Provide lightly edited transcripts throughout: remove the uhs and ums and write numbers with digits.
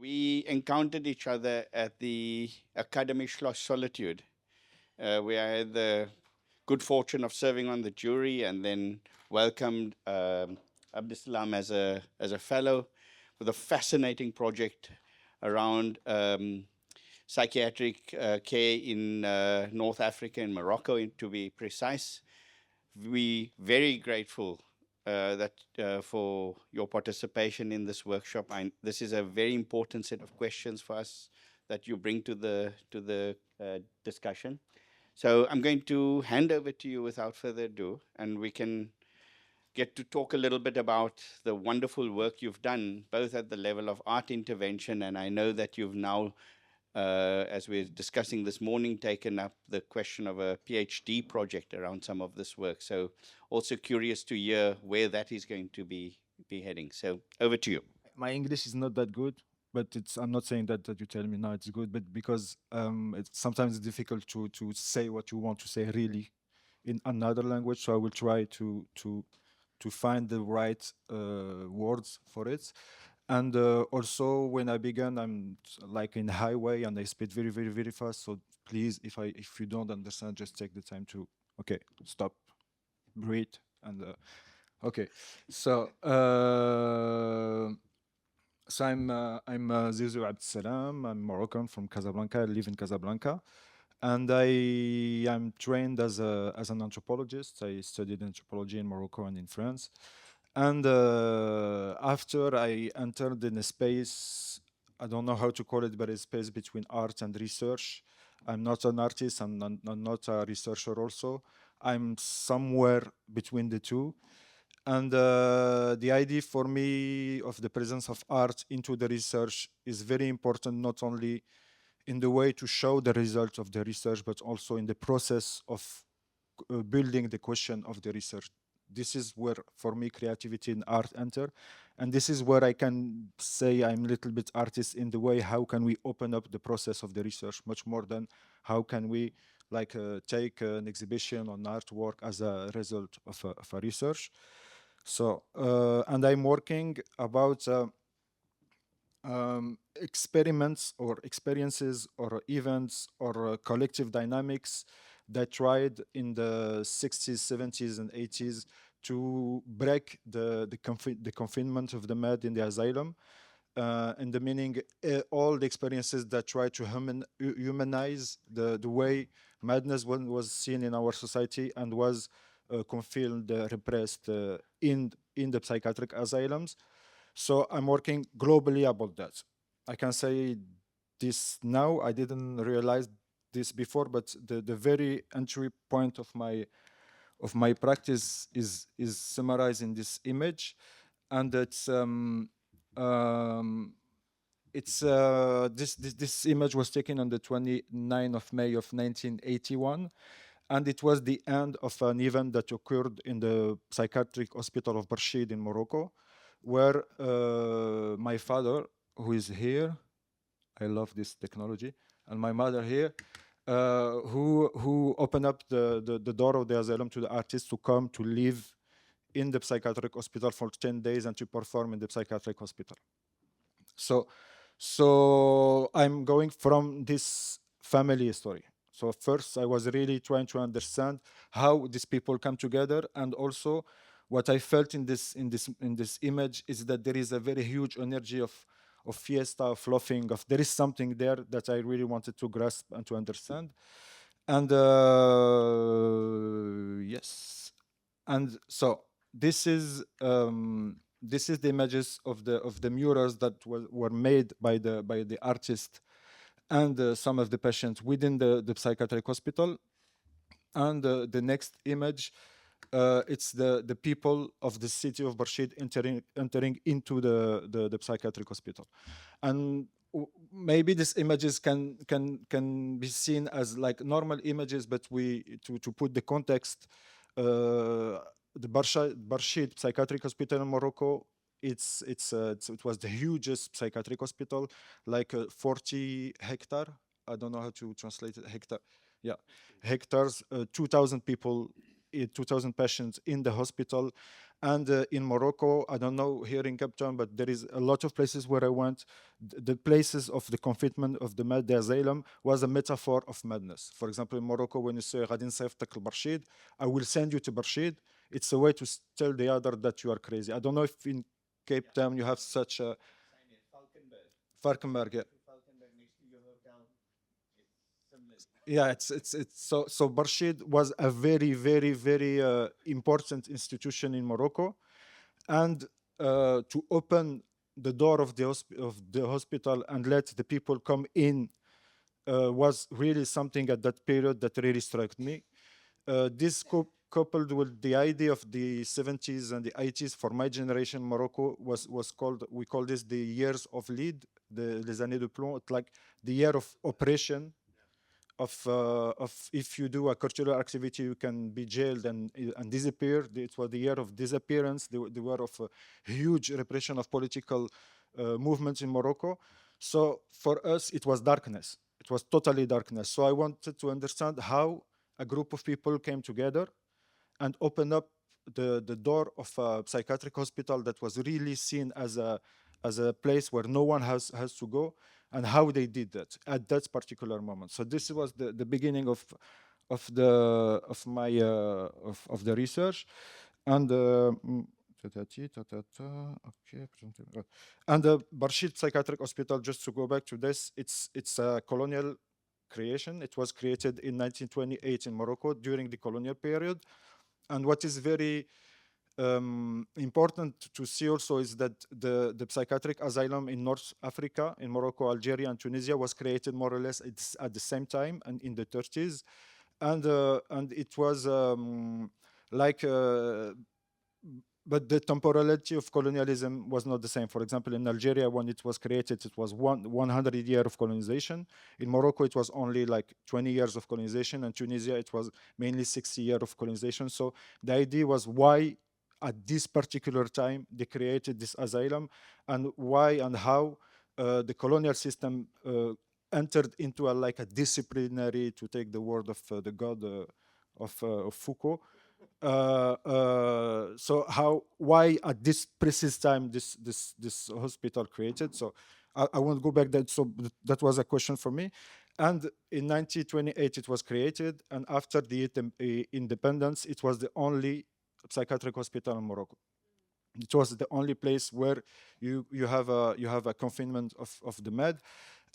We encountered each other at the Academy Schloss Solitude, where I had the good fortune of serving on the jury and then welcomed Abdeslam as a fellow with a fascinating project around psychiatric care in North Africa, in Morocco, to be precise. We very grateful that for your participation in this workshop. This is a very important set of questions for us that you bring to the discussion. So I'm going to hand over to you without further ado, and we can get to talk a little bit about the wonderful work you've done, both at the level of art intervention, and I know that you've now, as we're discussing this morning, taken up the question of a PhD project around some of this work. So also curious to hear where that is going to be heading. So over to you. My English is not that good, but I'm not saying that you tell me now it's good, but because it's sometimes difficult to say what you want to say really in another language. So I will try to find the right words for it. And also when I began, I'm like in highway and I speak very, very, very fast. So please, if you don't understand, just take the time to, okay, stop, breathe, and okay. So I'm Ziou Ziou Abdeslam. I'm Moroccan from Casablanca. I live in Casablanca, and I am trained as an anthropologist. I studied anthropology in Morocco and in France. And after I entered in a space, I don't know how to call it, but a space between art and research. I'm not an artist. I'm not a researcher. Also, I'm somewhere between the two. And the idea for me of the presence of art into the research is very important, not only in the way to show the results of the research, but also in the process of building the question of the research. This is where, for me, creativity and art enter. And this is where I can say I'm a little bit artist in the way, how can we open up the process of the research much more than how can we like take an exhibition on artwork as a result of a research. So, and I'm working about experiments or experiences or events or collective dynamics that tried in the 60s, 70s, and 80s to break the confinement of the mad in the asylum. And the meaning, all the experiences that try to humanize the way madness was seen in our society and was confined, repressed in the psychiatric asylums. So I'm working globally about that. I can say this now. I didn't realize this before, but the very entry point of my practice is summarized in this image, and um, this image was taken on the 29th of May of 1981, and it was the end of an event that occurred in the psychiatric hospital of Barshid in Morocco, where my father, who is here, I love this technology, and my mother here, who opened up the door of the asylum to the artists to come to live in the psychiatric hospital for 10 days and to perform in the psychiatric hospital. So I'm going from this family story. So first I was really trying to understand how these people come together, and also what I felt in this image is that there is a very huge energy of fiesta, of laughing, of there is something there that I really wanted to grasp and to understand. And yes, and so this is the images of the murals that were made by the artist and some of the patients within the psychiatric hospital. And the next image, it's the people of the city of Barshid entering into the psychiatric hospital. And maybe these images can be seen as like normal images, but we to put the context, the Barshid Psychiatric Hospital in Morocco, it was the hugest psychiatric hospital, like 40 hectare. I don't know how to translate it. Hectare, yeah, hectares. 2,000 people, 2,000 patients in the hospital, And in Morocco, I don't know here in Cape Town, but there is a lot of places where I went. The places of the confinement of the Mad Asylum was a metaphor of madness. For example, in Morocco, when you say "غادي نصيفطك لبرشيد," I will send you to Barshid. It's a way to tell the other that you are crazy. I don't know if in Cape Town you have such a Falkenberg. Yeah. Yeah, it's so Barshid was a very important institution in Morocco, and to open the door of the hospital and let the people come in was really something at that period that really struck me. This coupled with the idea of the 70s and the 80s for my generation, Morocco was called, we call this the years of lead, les années de plomb. It's like the year of oppression, of if you do a cultural activity, you can be jailed and disappear. It was the year of disappearance, the year of huge repression of political movements in Morocco. So for us, it was darkness. It was totally darkness. So I wanted to understand how a group of people came together and opened up the door of a psychiatric hospital that was really seen as a place where no one has to go, and how they did that at that particular moment. So this was the beginning of my of the research, and okay, and the Barshid Psychiatric Hospital. Just to go back to this, it's a colonial creation. It was created in 1928 in Morocco during the colonial period, and what is very important to see also is that the psychiatric asylum in North Africa, in Morocco, Algeria, and Tunisia, was created more or less at the same time and in the 30s, and it was like. But the temporality of colonialism was not the same. For example, in Algeria, when it was created, it was 100 years of colonization. In Morocco, it was only like 20 years of colonization. And Tunisia, it was mainly 60 years of colonization. So the idea was why at this particular time they created this asylum, and why and how the colonial system entered into like a disciplinary, to take the word of the god of Foucault. So why at this precise time this hospital created? So I won't go back that. So that was a question for me. And in 1928 it was created, and after the independence, it was the only psychiatric hospital in Morocco. It was the only place where you have a confinement of the med.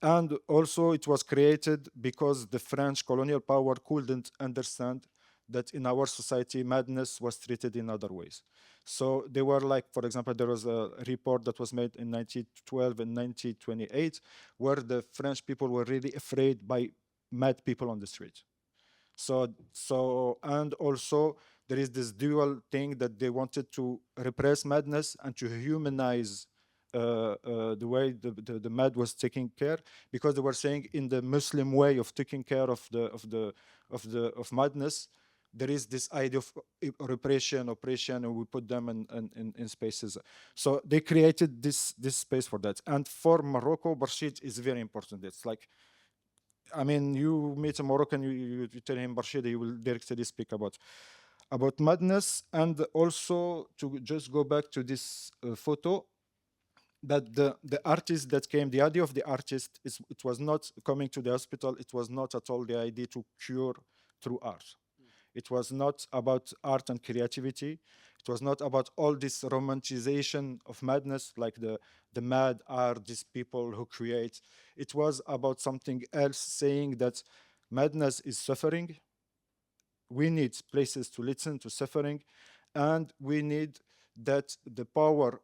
And also it was created because the French colonial power couldn't understand that in our society madness was treated in other ways. So they were like, for example, there was a report that was made in 1912 and 1928 where the French people were really afraid by mad people on the street. So and also there is this dual thing that they wanted to repress madness and to humanize the way the mad was taking care, because they were saying in the Muslim way of taking care of madness, there is this idea of repression, oppression, and we put them in spaces. So they created this space for that. And for Morocco, Barshid is very important. It's like, I mean, you meet a Moroccan, you tell him Barshid, he will directly speak about madness. And also to just go back to this photo, that the artist that came, the idea of the artist is, it was not coming to the hospital, it was not at all the idea to cure through art. It was not about art and creativity. It was not about all this romanticization of madness, like the mad are these people who create. It was about something else, saying that madness is suffering. We need places to listen to suffering, and we need that the power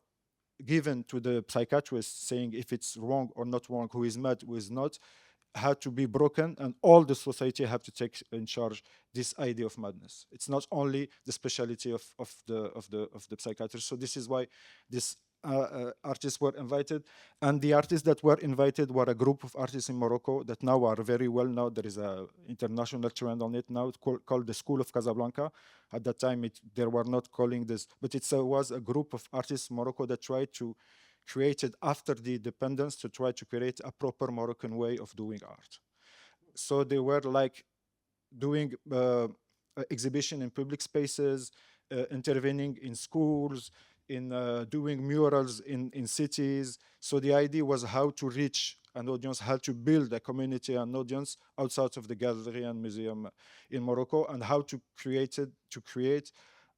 given to the psychiatrist, saying if it's wrong or not wrong, who is mad, who is not, had to be broken, and all the society have to take in charge this idea of madness. It's not only the specialty of the psychiatrist. So this is why this artists were invited, and the artists that were invited were a group of artists in Morocco that now are very well known. There is a international trend on it now. It's called the School of Casablanca. At that time, they were not calling this, but it was a group of artists in Morocco that tried to created after the independence to try to create a proper Moroccan way of doing art. So they were like doing exhibition in public spaces, intervening in schools, in doing murals in cities. So the idea was how to reach an audience, how to build a community and audience outside of the gallery and museum in Morocco, and how to create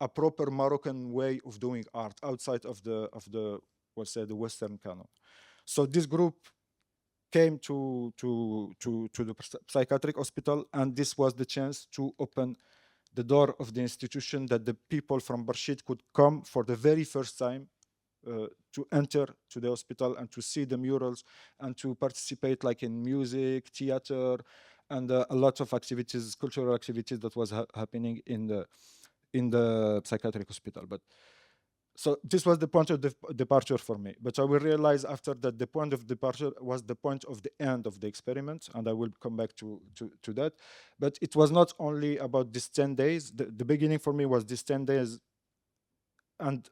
a proper Moroccan way of doing art outside of the what's say the Western canon. So this group came to the psychiatric hospital, and this was the chance to open the door of the institution, that the people from Barshid could come for the very first time to enter to the hospital and to see the murals and to participate like in music, theater, and a lot of activities, cultural activities that was happening in the psychiatric hospital. But so this was the point of departure for me. But I will realize after that the point of departure was the point of the end of the experiment, and I will come back to that. But it was not only about these 10 days. The beginning for me was these 10 days, and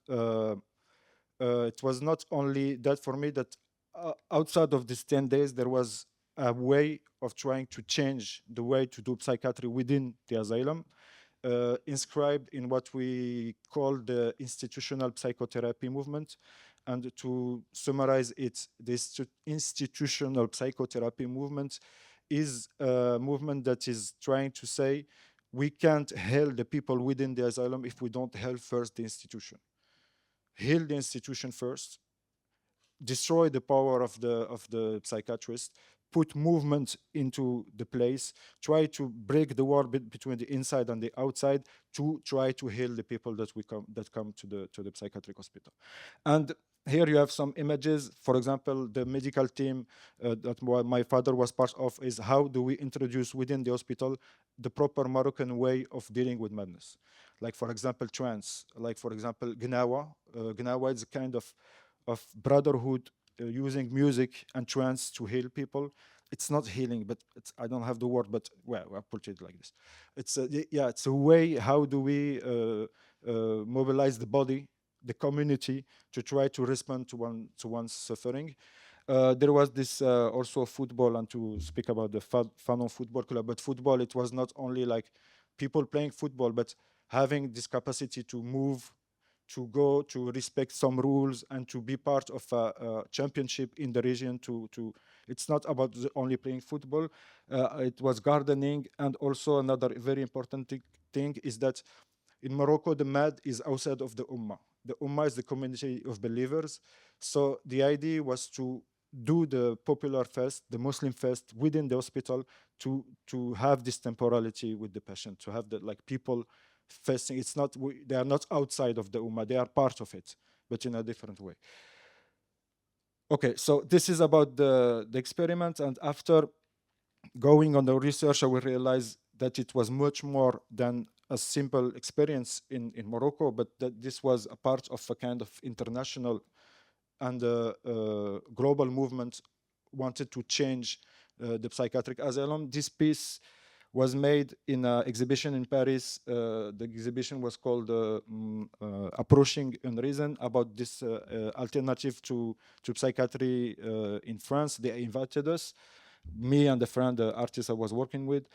it was not only that for me, that outside of these 10 days, there was a way of trying to change the way to do psychiatry within the asylum, inscribed in what we call the institutional psychotherapy movement. And to summarize it, this institutional psychotherapy movement is a movement that is trying to say we can't heal the people within the asylum if we don't heal first the institution. Heal the institution first, destroy the power of the psychiatrist, put movement into the place, try to break the wall between the inside and the outside, to try to heal the people that come to the psychiatric hospital. And here you have some images. For example, the medical team that my father was part of is how do we introduce within the hospital the proper Moroccan way of dealing with madness. Like, for example, trance, like, for example, Gnawa. Gnawa is a kind of brotherhood using music and trance to heal people. It's not healing, but I don't have the word, but well, I put it like this. It's a way, how do we mobilize the body, the community, to try to respond to one's suffering. There was this also football, and to speak about the Fanon Football Club, but football, it was not only like people playing football, but having this capacity to move, to go, to respect some rules, and to be part of a championship in the region. It's not about only playing football. It was gardening, and also another very important thing is that in Morocco, the MAD is outside of the Ummah. The Ummah is the community of believers. So the idea was to do the popular fest, the Muslim fest within the hospital, to have this temporality with the patient, to have the like people fasting. It's not, they are not outside of the Ummah, they are part of it, but in a different way. Okay, so this is about the experiment, and after going on the research, I will realize that it was much more than a simple experience in Morocco, but that this was a part of a kind of international and global movement wanted to change the psychiatric asylum. This piece was made in an exhibition in Paris. The exhibition was called Approaching Unreason, about this alternative to psychiatry in France. They invited us, me and the friend, the artist I was working with.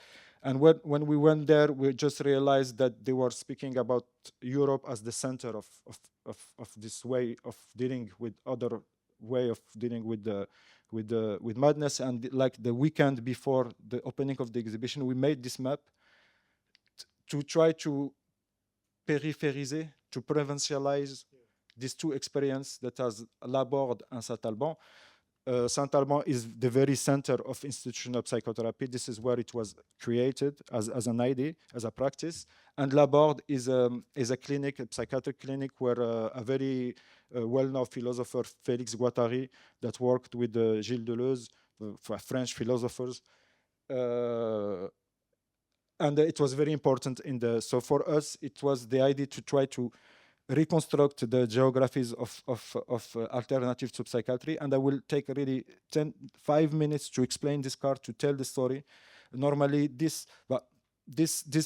And when we went there, we just realized that they were speaking about Europe as the center of this way of dealing with other way of dealing with madness. And like the weekend before the opening of the exhibition, we made this map to try to périphériser, to provincialize these two experiences that has Laborde and Saint-Alban. Saint-Alban is the very center of institutional psychotherapy. This is where it was created as an idea, as a practice. And Laborde is a clinic, a psychiatric clinic, where a very well-known philosopher, Félix Guattari, that worked with Gilles Deleuze, French philosophers. And it was very important so for us, it was the idea to try to reconstruct the geographies of alternative to psychiatry. And I will take really 5 minutes to explain this card, to tell the story. Normally this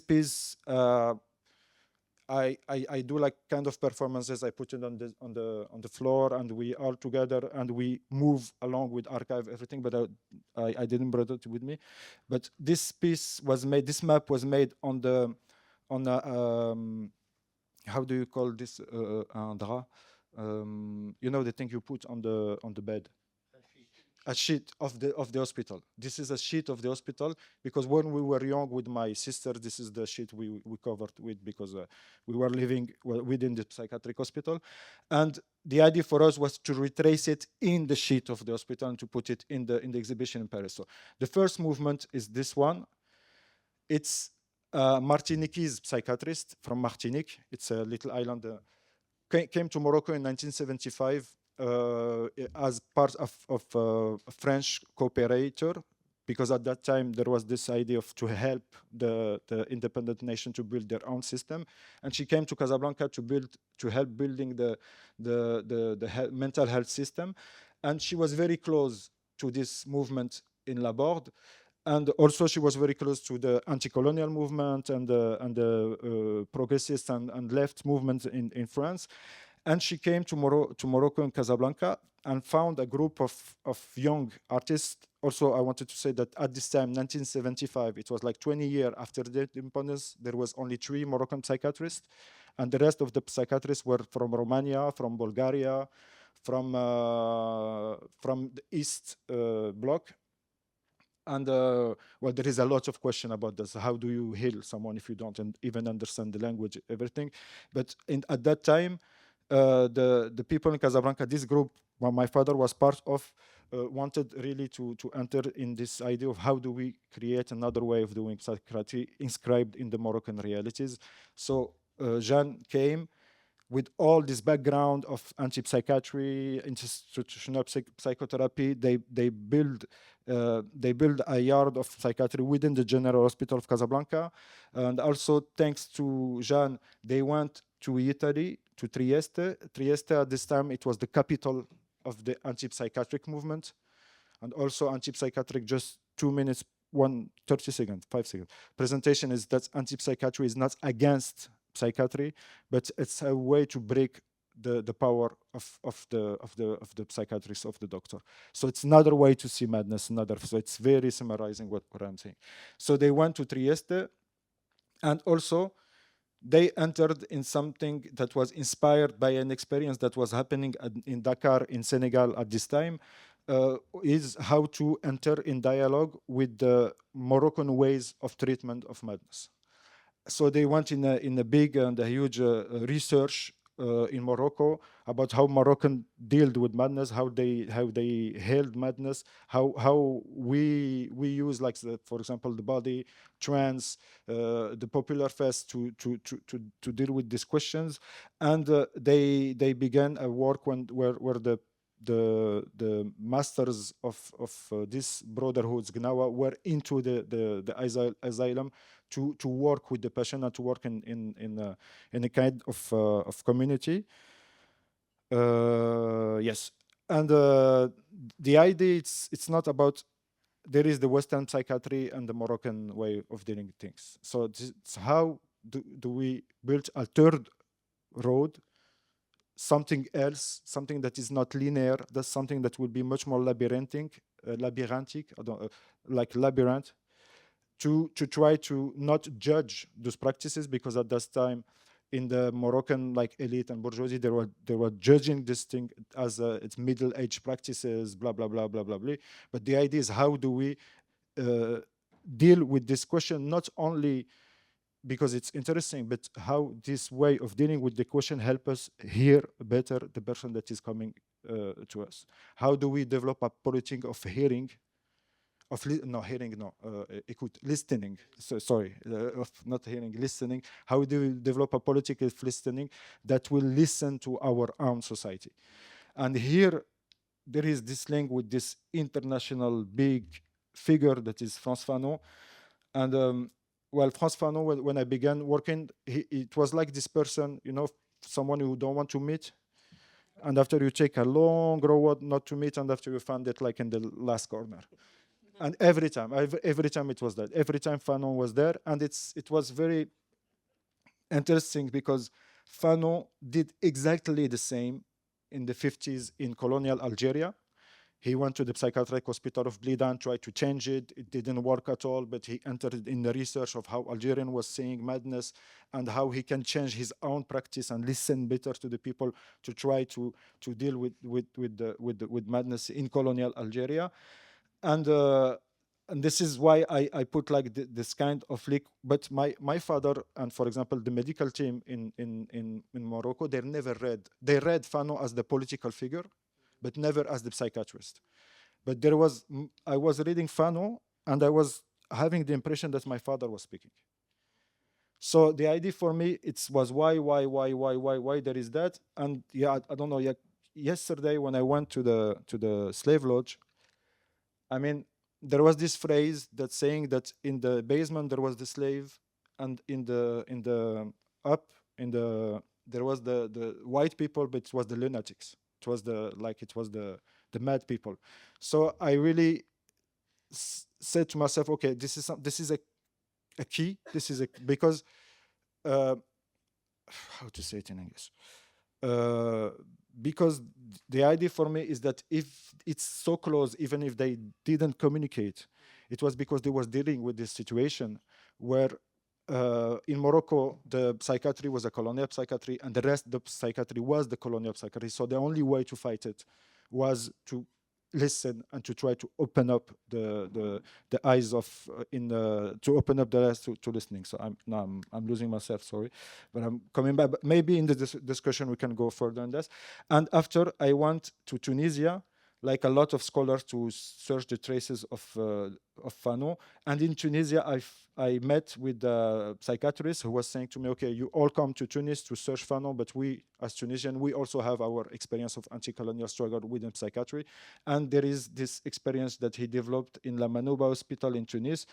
piece, I do like kind of performances. I put it on the floor, and we all together, and we move along with archive everything. But I didn't bring it with me. But this piece was made. This map was made on how do you call this un drap? You know, the thing you put on the bed, a sheet of the hospital. This is a sheet of the hospital because when we were young with my sister, this is the sheet we covered with because we were living within the psychiatric hospital, and the idea for us was to retrace it in the sheet of the hospital and to put it in the exhibition in Paris. So the first movement is this one. It's a Martiniquese psychiatrist from Martinique. It's a little island. Came to Morocco in 1975 as part of a French cooperator, because at that time there was this idea of to help the independent nation to build their own system, and she came to Casablanca to help building the mental health system, and she was very close to this movement in Laborde, and also she was very close to the anti-colonial movement and the progressist and left movement in France. And she came to Morocco and Casablanca and found a group of young artists. Also, I wanted to say that at this time, 1975, it was like 20 years after the independence, there was only 3 Moroccan psychiatrists, and the rest of the psychiatrists were from Romania, from Bulgaria, from the East Bloc. And well, there is a lot of question about this. How do you heal someone if you don't even understand the language, everything? But at that time, the people in Casablanca, this group, my father was part of, wanted really to enter in this idea of how do we create another way of doing psychiatry inscribed in the Moroccan realities. So Jean came with all this background of anti-psychiatry, institutional psychotherapy. They build a yard of psychiatry within the General Hospital of Casablanca, and also thanks to Jean, they went to Italy, to Trieste. Trieste at this time it was the capital of the anti-psychiatric movement, and also anti-psychiatric. Just 2 minutes, 30 seconds, 5 seconds. Presentation is that anti-psychiatry is not against psychiatry, but it's a way to break the power of the psychiatrist, of the doctor. So it's another way to see madness. So it's very summarizing what I'm saying. So they went to Trieste, and also they entered in something that was inspired by an experience that was happening in Dakar, in Senegal at this time. Is how to enter in dialogue with the Moroccan ways of treatment of madness. So they went in a big and a huge research in Morocco about how Moroccan dealt with madness, how they held madness, how we use, like, for example, the body, trance, the popular fest to deal with these questions, and they began a work where the masters of these brotherhoods, Gnawa, were into the asylum to work with the patient and to work in a kind of community. Yes, and the idea, it's not about, there is the Western psychiatry and the Moroccan way of dealing things. So it's how do we build a third road, something else, something that is not linear, that's something that will be much more labyrinthic, like labyrinth, to try to not judge those practices, because at that time in the Moroccan, like, elite and bourgeoisie, they were judging this thing as it's middle age practices, blah blah blah blah blah blah. But the idea is, how do we deal with this question, not only because it's interesting, but how this way of dealing with the question help us hear better the person that is coming to us. How do we develop a politic of hearing, écoute, listening. So, sorry, of not hearing, listening. How do we develop a politic of listening that will listen to our own society? And here, there is this link with this international big figure that is Frantz Fanon. And well, Frantz Fanon, when I began working, it was like this person, someone you don't want to meet. And after you take a long road not to meet, and after you find it like in the last corner. And every time it was that. Every time Fanon was there, and it was very interesting because Fanon did exactly the same in the 50s in colonial Algeria. He went to the psychiatric hospital of Blida and tried to change it. It didn't work at all, but he entered in the research of how Algerian was seeing madness and how he can change his own practice and listen better to the people to try to deal with madness in colonial Algeria. And this is why I put like this kind of link. But my father and, for example, the medical team in Morocco, they read Fano as the political figure, but never as the psychiatrist. But I was reading Fano, and I was having the impression that my father was speaking. So the idea for me, it was why there is that. And yeah, I don't know. Yeah, yesterday when I went to the slave lodge, I mean, there was this phrase that's saying that in the basement there was the slave, and in the up in the there was the white people, but it was the lunatics. It was the mad people. So I really said to myself, okay, this is a key. This is because uh, how to say it in English? Because the idea for me is that if it's so close, even if they didn't communicate, it was because they was dealing with this situation where in Morocco, the psychiatry was a colonial psychiatry, and the rest of the psychiatry was the colonial psychiatry. So the only way to fight it was to listen and to try to open up the eyes of to open up the eyes to listening. So I'm losing myself, sorry, but I'm coming back. But maybe in the discussion we can go further on this. And after I went to Tunisia, like a lot of scholars, to search the traces of Fano. And in Tunisia, I met with a psychiatrist who was saying to me, okay, you all come to Tunis to search Fano, but we, as Tunisian, we also have our experience of anti-colonial struggle within psychiatry. And there is this experience that he developed in La Manouba Hospital in Tunis.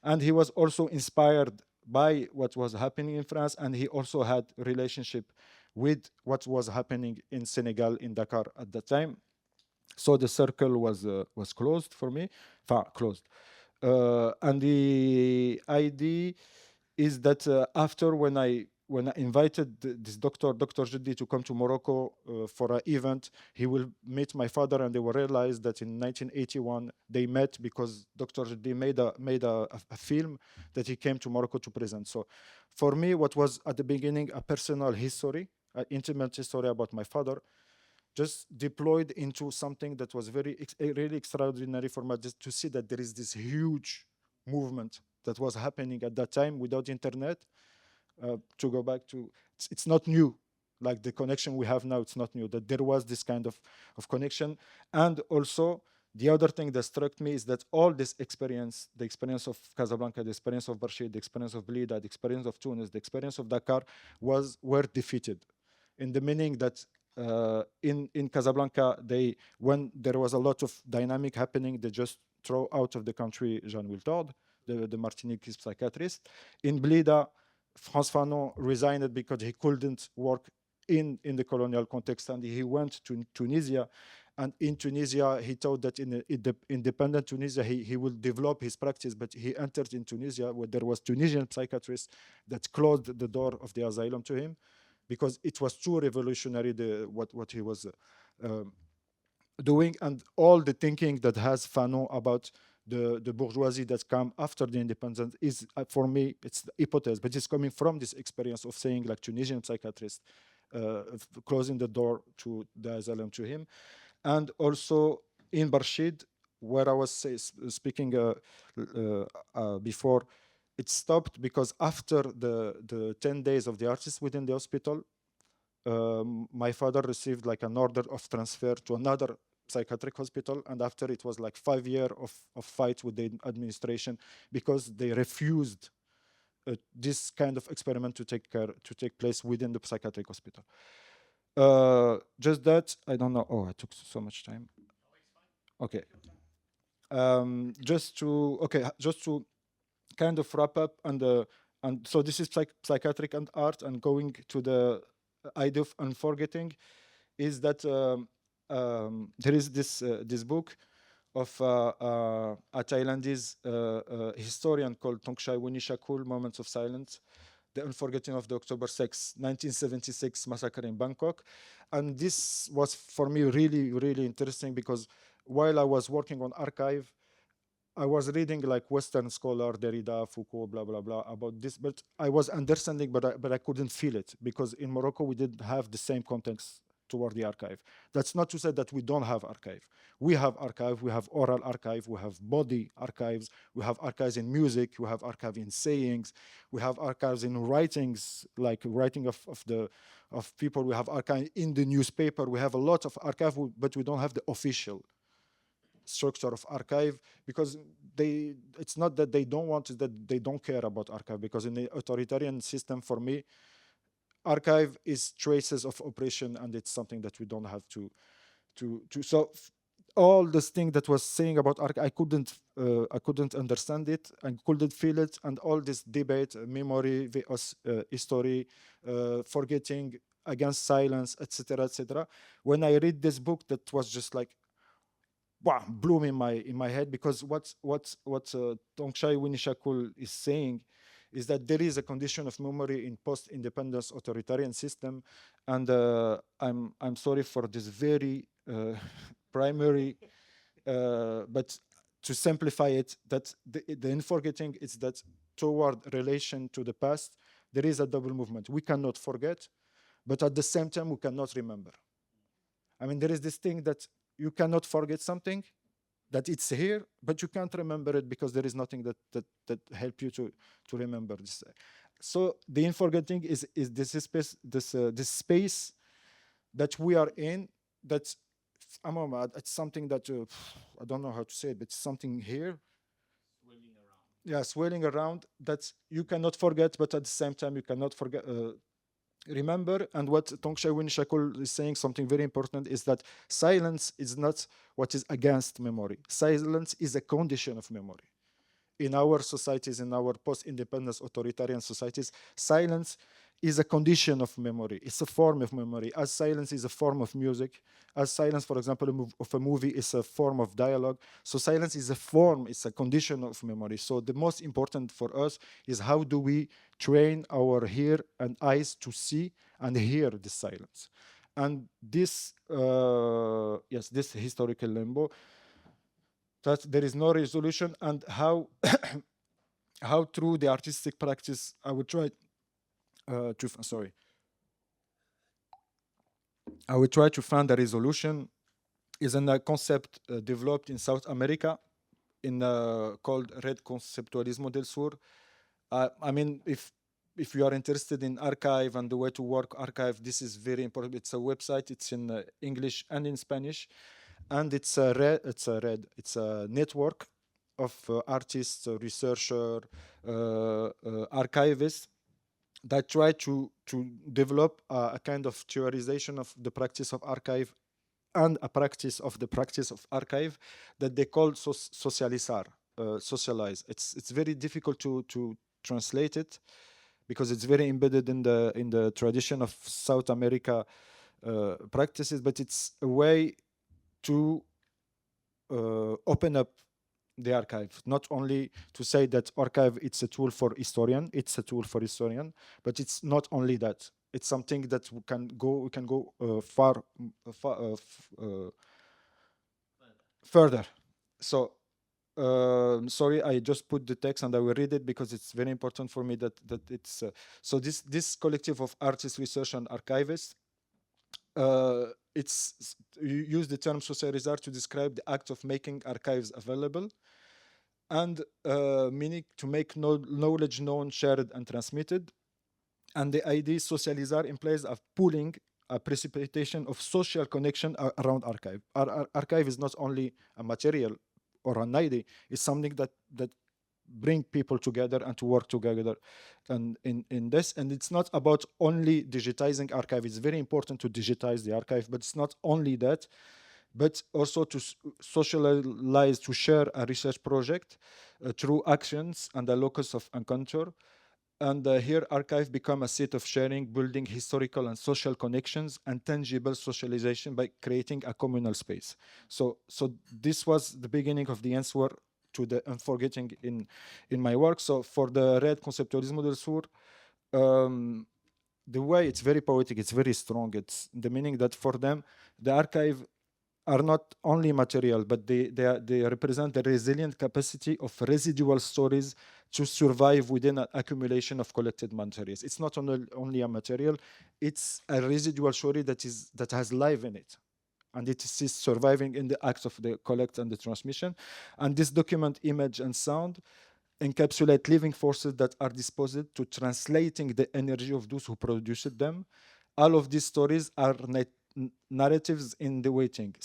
And he was also inspired by what was happening in France, and he also had a relationship with what was happening in Senegal, in Dakar at that time. So the circle was closed for me, closed. And the idea is that after when I invited this Dr. Jiddi to come to Morocco for an event, he will meet my father, and they will realize that in 1981 they met because Dr. Jiddi made a film that he came to Morocco to present. So for me, what was at the beginning a personal history, an intimate history about my father, just deployed into something that was really extraordinary for me, just to see that there is this huge movement that was happening at that time without internet. To go back to, it's not new, like the connection we have now, it's not new, that there was this kind of connection. And also the other thing that struck me is that all this experience, the experience of Casablanca, the experience of Barshid, the experience of Blida, the experience of Tunis, the experience of Dakar were defeated, in the meaning that in Casablanca, when there was a lot of dynamic happening, they just throw out of the country Jean Wiltord, the Martiniquez psychiatrist. In Blida, Frantz Fanon resigned because he couldn't work in the colonial context, and he went to Tunisia. And in Tunisia, he thought that in the independent Tunisia, he will develop his practice, but he entered in Tunisia where there was Tunisian psychiatrists that closed the door of the asylum to him, because it was too revolutionary, what he was doing, and all the thinking that has Fanon about the bourgeoisie that come after the independence is, for me, it's the hypothesis, but it's coming from this experience of saying, like, Tunisian psychiatrist closing the door to the asylum to him. And also in Barshid, where I was speaking before, it stopped because after the 10 days of the artist within the hospital, my father received like an order of transfer to another psychiatric hospital, and after it was like 5 years of fight with the administration because they refused this kind of experiment to take place within the psychiatric hospital. Just that, I don't know. Oh, I took so much time. Okay. Just to kind of wrap up, and so this is psychiatric and art, and going to the idea of unforgetting, is that there is this book of a Thailandese historian called Thongchai Wonishakul, Moments of Silence, The Unforgetting of the October 6, 1976 massacre in Bangkok. And this was for me really, really interesting because while I was working on archive, I was reading like Western scholar, Derrida, Foucault, blah, blah, blah, about this, but I was understanding, but I couldn't feel it, because in Morocco, we didn't have the same context toward the archive. That's not to say that we don't have archive. We have archive, we have oral archive, we have body archives, we have archives in music, we have archive in sayings, we have archives in writings, like writing of people, we have archive in the newspaper, we have a lot of archive, but we don't have the official structure of archive, because it's not that they don't want, it's that they don't care about archive, because in the authoritarian system, for me, archive is traces of oppression, and it's something that we don't have to so all this thing that was saying about archive, I couldn't understand it and couldn't feel it, and all this debate, memory versus history, forgetting against silence, etc., etc. When I read this book, that was just like, wow, blew in my head, because what Tongshai Winishakul is saying is that there is a condition of memory in post-independence authoritarian system, and I'm sorry for this very primary, but to simplify it, that the unforgetting is that toward relation to the past, there is a double movement. We cannot forget, but at the same time, we cannot remember. I mean, there is this thing that you cannot forget something, that it's here, but you can't remember it because there is nothing that help you to remember this. So the unforgetting is this space, this space that we are in, that it's something that I don't know how to say it, but it's something here. Swirling around. Yeah, swirling around, that you cannot forget, but at the same time you cannot forget. Remember, and what Tongshai Winishakul is saying, something very important, is that silence is not what is against memory. Silence is a condition of memory. In our societies, in our post-independence authoritarian societies, silence is a condition of memory. It's a form of memory, as silence is a form of music, as silence, for example, of a movie is a form of dialogue. So silence is a form, it's a condition of memory. So the most important for us is how do we train our ear and eyes to see and hear the silence. And this, yes, this historical limbo, that there is no resolution, and how how through the artistic practice I would try I would try to find a resolution is in a concept developed in South America in called Red Conceptualismo del Sur. I mean, if you are interested in archive and the way to work archive, this is very important. It's a website. It's in English and in Spanish, and it's a network of artists, researchers, archivists that try to develop a kind of theorization of the practice of archive and a practice of the practice of archive that they call socializar, socialize. It's very difficult to translate it because it's very embedded in the tradition of South America practices, but it's a way to open up the archive, not only to say that archive it's a tool for historian, but it's not only that. It's something that we can go further. So sorry, I just put the text and I will read it because it's very important for me that it's so this collective of artists, research and archivists, it's you use the term socializar to describe the act of making archives available and meaning to make knowledge known, shared and transmitted. And the idea socializar implies a pooling, a precipitation of social connection around archive. Archive is not only a material or an idea, it's something that bring people together and to work together and in this. And it's not about only digitizing archive. It's very important to digitize the archive, but it's not only that, but also to socialize, to share a research project through actions and a locus of encounter. And here archive become a set of sharing, building historical and social connections and tangible socialization by creating a communal space. So this was the beginning of the answer to the unforgetting in my work. So for the Red Conceptualismo del Sur, the way it's very poetic, it's very strong. It's the meaning that for them, the archive are not only material, but they represent the resilient capacity of residual stories to survive within an accumulation of collected materials. It's not only a material, it's a residual story that has life in it. And it is surviving in the act of the collect and the transmission. And this document, image, and sound encapsulate living forces that are disposed to translating the energy of those who produced them. All of these stories are narratives in the waiting,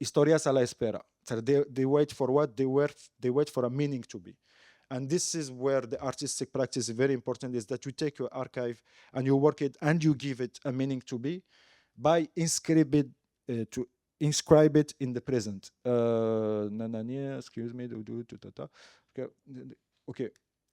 historias a la espera. So they wait for what? They wait for a meaning to be. And this is where the artistic practice is very important, is that you take your archive and you work it and you give it a meaning to be by to inscribe it in the present. Excuse me. Okay.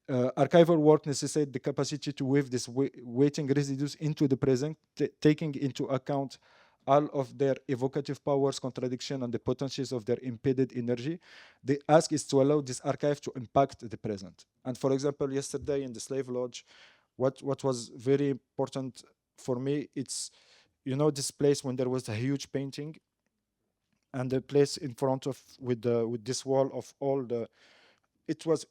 Archival work necessitates the capacity to weave this waiting residues into the present, taking into account all of their evocative powers, contradiction, and the potencies of their embedded energy. The ask is to allow this archive to impact the present. And for example, yesterday in the Slave Lodge, what was very important for me, it's, you know, this place when there was a huge painting and the place in front of with this wall of all the, it was,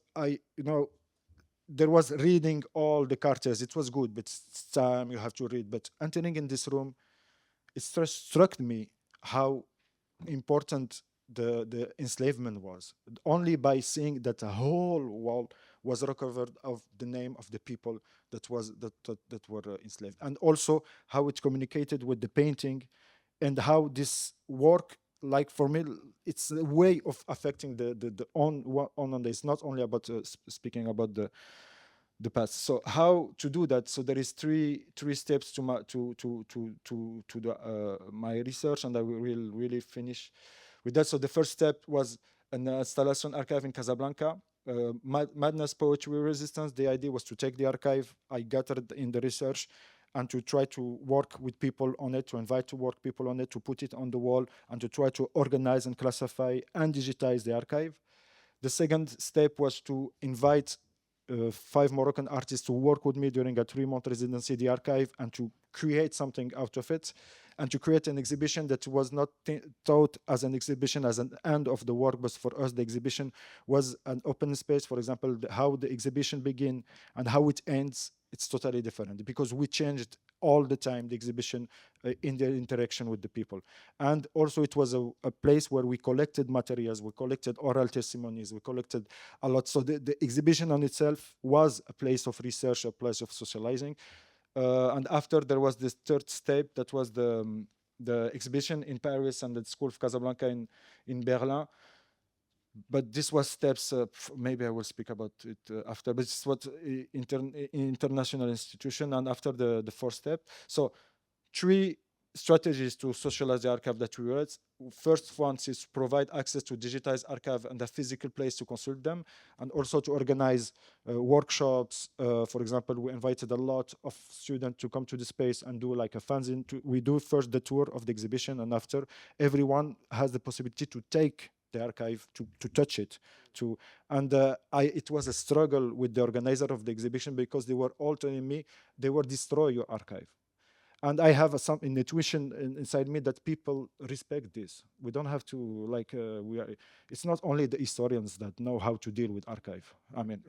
there was reading all the cartes. It was good, but it's time you have to read. But entering in this room, it struck me how important the enslavement was. Only by seeing that a whole wall was recovered of the name of the people that were enslaved, and also how it communicated with the painting, and how this work, like for me, it's a way of affecting the on. It's not only about speaking about the past. So how to do that? So there is three steps to my research, and I will really finish with that. So the first step was an installation archive in Casablanca. Madness, poetry, resistance. The idea was to take the archive I gathered in the research and to try to work with people on it, to invite to work people on it, to put it on the wall, and to try to organize and classify and digitize the archive. The second step was to invite 5 Moroccan artists to work with me during a 3-month residency at the archive, and to create something out of it, and to create an exhibition that was not thought as an exhibition as an end of the work, but for us the exhibition was an open space. For example, how the exhibition begins and how it ends, it's totally different, because we changed all the time the exhibition in their interaction with the people. And also it was a place where we collected materials, we collected oral testimonies, we collected a lot. So the exhibition on itself was a place of research, a place of socializing. And after, there was this third step, that was the exhibition in Paris and the School of Casablanca in Berlin. But this was steps, maybe I will speak about it after, but it's what international institution, and after the fourth step. So 3 strategies to socialize the archive that we read. First one is to provide access to digitized archive and a physical place to consult them, and also to organize workshops. For example, we invited a lot of students to come to the space and do like a fanzine. We do first the tour of the exhibition, and after, everyone has the possibility to take the archive, to touch it, it was a struggle with the organizer of the exhibition, because they were all telling me they will destroy your archive. And I have some intuition inside me that people respect this. We don't have to it's not only the historians that know how to deal with archive. I mean,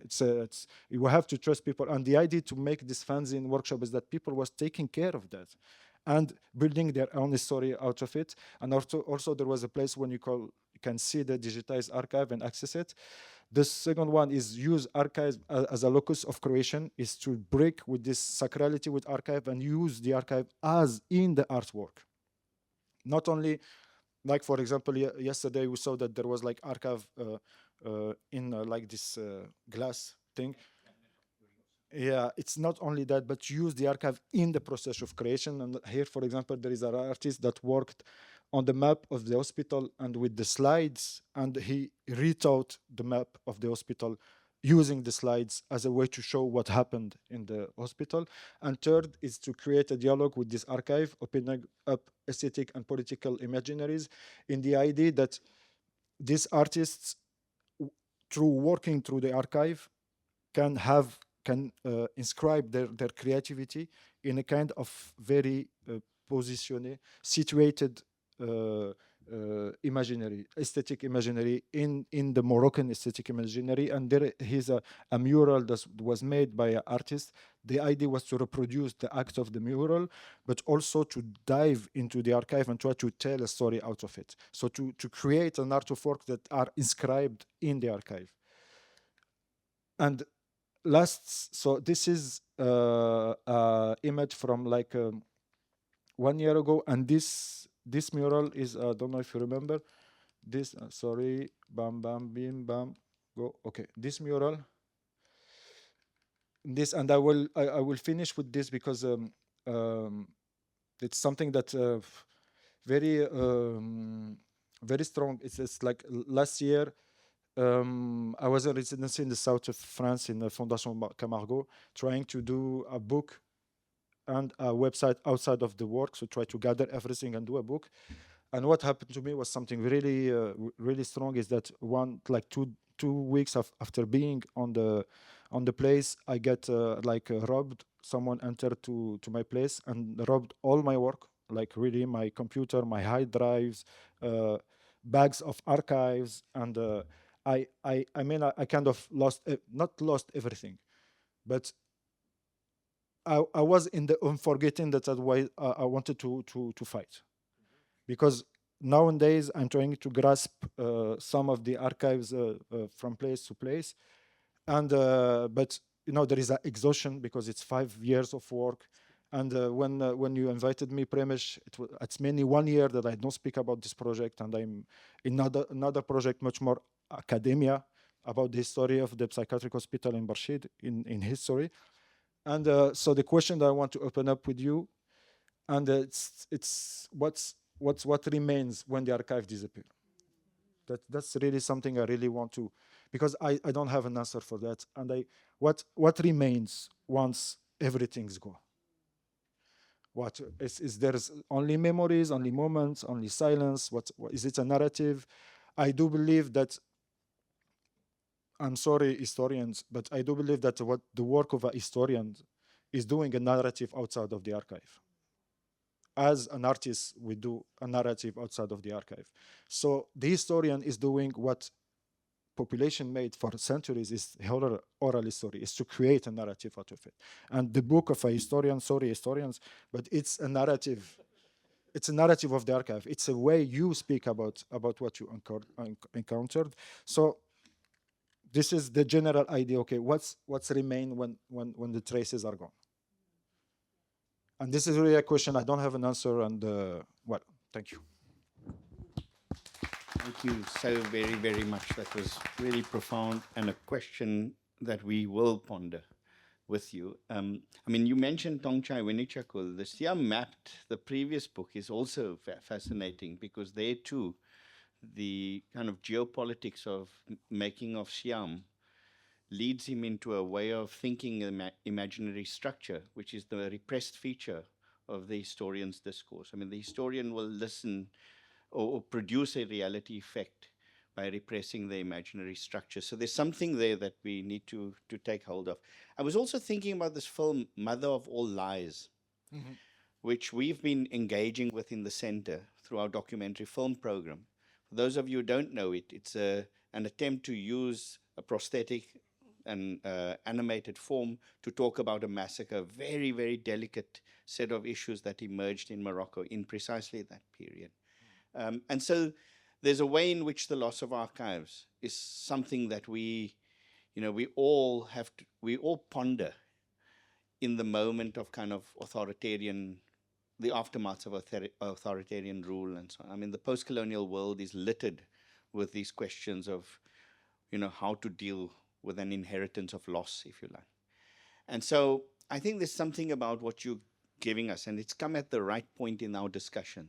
you have to trust people. And the idea to make this fanzine workshop is that people was taking care of that and building their own story out of it. And also there was a place when you can see the digitized archive and access it. The second one is use archives as a locus of creation, is to break with this sacrality with archive and use the archive as in the artwork. Not only, like for example, yesterday we saw that there was like archive in like this glass thing. Yeah, it's not only that, but use the archive in the process of creation. And here, for example, there is an artist that worked on the map of the hospital and with the slides, and he rethought the map of the hospital using the slides as a way to show what happened in the hospital. And third is to create a dialogue with this archive, opening up aesthetic and political imaginaries, in the idea that these artists, through working through the archive, can inscribe their creativity in a kind of very positioned, situated imaginary, aesthetic imaginary in the Moroccan aesthetic imaginary. And there is a mural that was made by an artist. The idea was to reproduce the act of the mural, but also to dive into the archive and try to tell a story out of it. So to create an art of work that are inscribed in the archive. And so this is image from like 1 year ago, and this mural is I don't know if you remember this. Sorry, bam, bam, bim, bam, go. Okay, this mural, this, and I will finish with this because um, it's something that very very strong. It's like last year. I was in residency in the south of France in the Fondation Camargo, trying to do a book and a website outside of the work. So try to gather everything and do a book. And what happened to me was something really, really strong. Is that like 2 weeks after being on the place, I get robbed. Someone entered to my place and robbed all my work, like really my computer, my hard drives, bags of archives, and I mean I kind of lost, not lost everything, but I was in the forgetting that why I wanted to fight, because nowadays I'm trying to grasp some of the archives from place to place, and but there is an exhaustion because it's 5 years of work. And when you invited me, Premesh, it's mainly 1 year that I don't speak about this project, and I'm in another project, much more academia, about the history of the psychiatric hospital in Barshid in history. And so the question that I want to open up with you, and it's what remains when the archive disappears. That's really something I really want to, because I don't have an answer for that. And what remains once everything's gone? What is there's only memories, only moments, only silence? What is it, a narrative? I do believe that, I'm sorry, historians, but I do believe that what the work of a historian is doing a narrative outside of the archive. As an artist, we do a narrative outside of the archive. So the historian is doing what population made for centuries, is oral history, is to create a narrative out of it. And the book of a historian, sorry historians, but it's a narrative. It's a narrative of the archive. It's a way you speak about what you encountered. So this is the general idea. Okay, what's remain when the traces are gone? And this is really a question I don't have an answer. And well, thank you. Thank you so very, very much. That was really profound and a question that we will ponder with you. I mean, you mentioned Tongchai Winichakul. The Siam Mapped, the previous book, is also fascinating because there too, the kind of geopolitics of making of Siam leads him into a way of thinking imaginary structure, which is the repressed feature of the historian's discourse. I mean, the historian will listen or produce a reality effect by repressing the imaginary structure. So there's something there that we need to take hold of. I was also thinking about this film, Mother of All Lies, which we've been engaging with in the center through our documentary film program. For those of you who don't know it, it's an attempt to use a prosthetic and animated form to talk about a massacre, very, very delicate set of issues that emerged in Morocco in precisely that period. And so there's a way in which the loss of archives is something that we all ponder in the moment of kind of the aftermath of authoritarian rule and so on. I mean, the post-colonial world is littered with these questions of, how to deal with an inheritance of loss, if you like. And so I think there's something about what you're giving us, and it's come at the right point in our discussion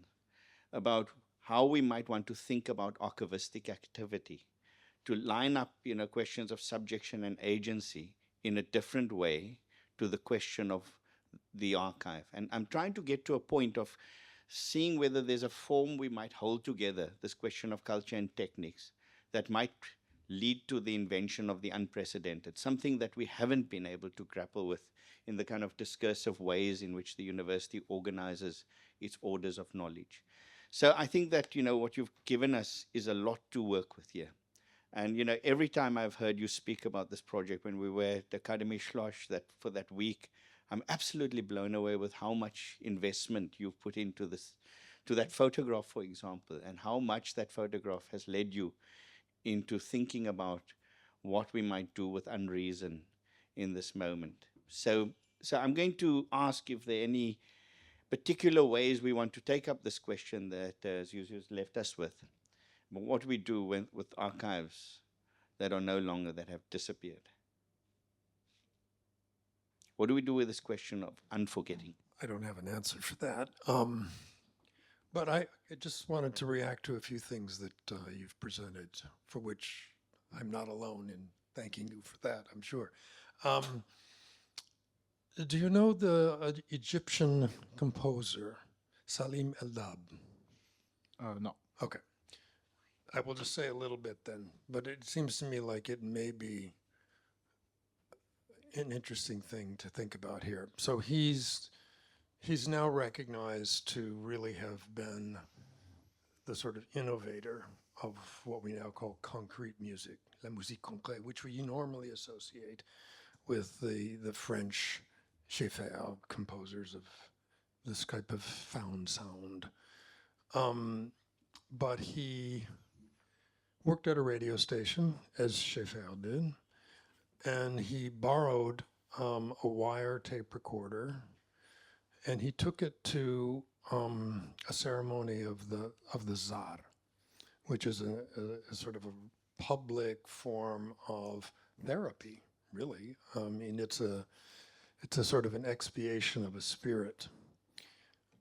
about how we might want to think about archivistic activity to line up, questions of subjection and agency in a different way to the question of the archive. And I'm trying to get to a point of seeing whether there's a form we might hold together, this question of culture and techniques, that might lead to the invention of the unprecedented, something that we haven't been able to grapple with in the kind of discursive ways in which the university organizes its orders of knowledge. So I think that, what you've given us is a lot to work with here. And, every time I've heard you speak about this project when we were at Academy Schloss that for that week, I'm absolutely blown away with how much investment you've put into this, to that photograph, for example, and how much that photograph has led you into thinking about what we might do with unreason in this moment. So I'm going to ask if there are any particular ways we want to take up this question that Ziou Ziou's left us with. But what do we do with archives that are no longer, that have disappeared? What do we do with this question of unforgetting? I don't have an answer for that. But I just wanted to react to a few things that you've presented, for which I'm not alone in thanking you for that, I'm sure. Do you know the Egyptian composer, Salim El-Dab? No. Okay. I will just say a little bit then, but it seems to me like it may be an interesting thing to think about here. So he's now recognized to really have been the sort of innovator of what we now call concrete music, la musique concrète, which we normally associate with the French chef-d'œuvre composers of this type of found sound. But he worked at a radio station, as chef-d'œuvre did, and he borrowed a wire tape recorder, and he took it to a ceremony of the Tsar, which is a sort of a public form of therapy, really. I mean, it's a sort of an expiation of a spirit.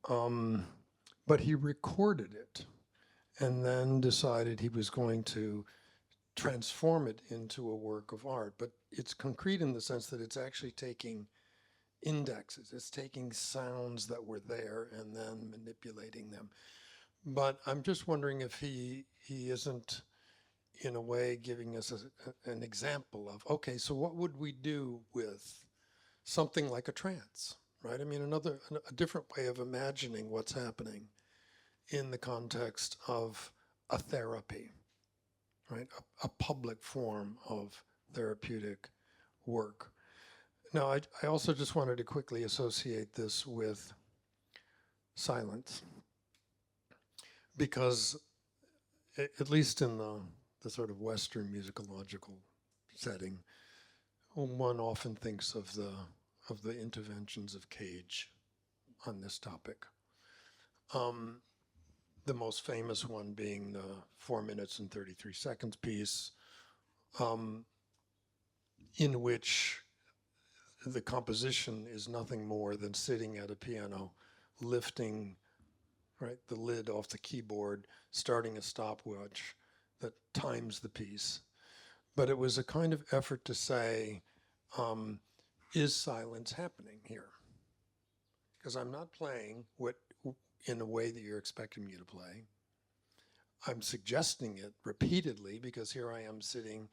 But he recorded it and then decided he was going to transform it into a work of art. But it's concrete in the sense that it's actually taking indexes. It's taking sounds that were there and then manipulating them. But I'm just wondering if he isn't, in a way, giving us an example of, okay, so what would we do with something like a trance, right? I mean, a different way of imagining what's happening in the context of a therapy, right? A public form of therapeutic work. Now, I also just wanted to quickly associate this with silence, because at least in the sort of Western musicological setting, one often thinks of the interventions of Cage on this topic. The most famous one being the 4 minutes and 33 seconds piece, in which the composition is nothing more than sitting at a piano, lifting, right, the lid off the keyboard, starting a stopwatch that times the piece. But it was a kind of effort to say, is silence happening here? Because I'm not playing what in a way that you're expecting me to play. I'm suggesting it repeatedly because here I am sitting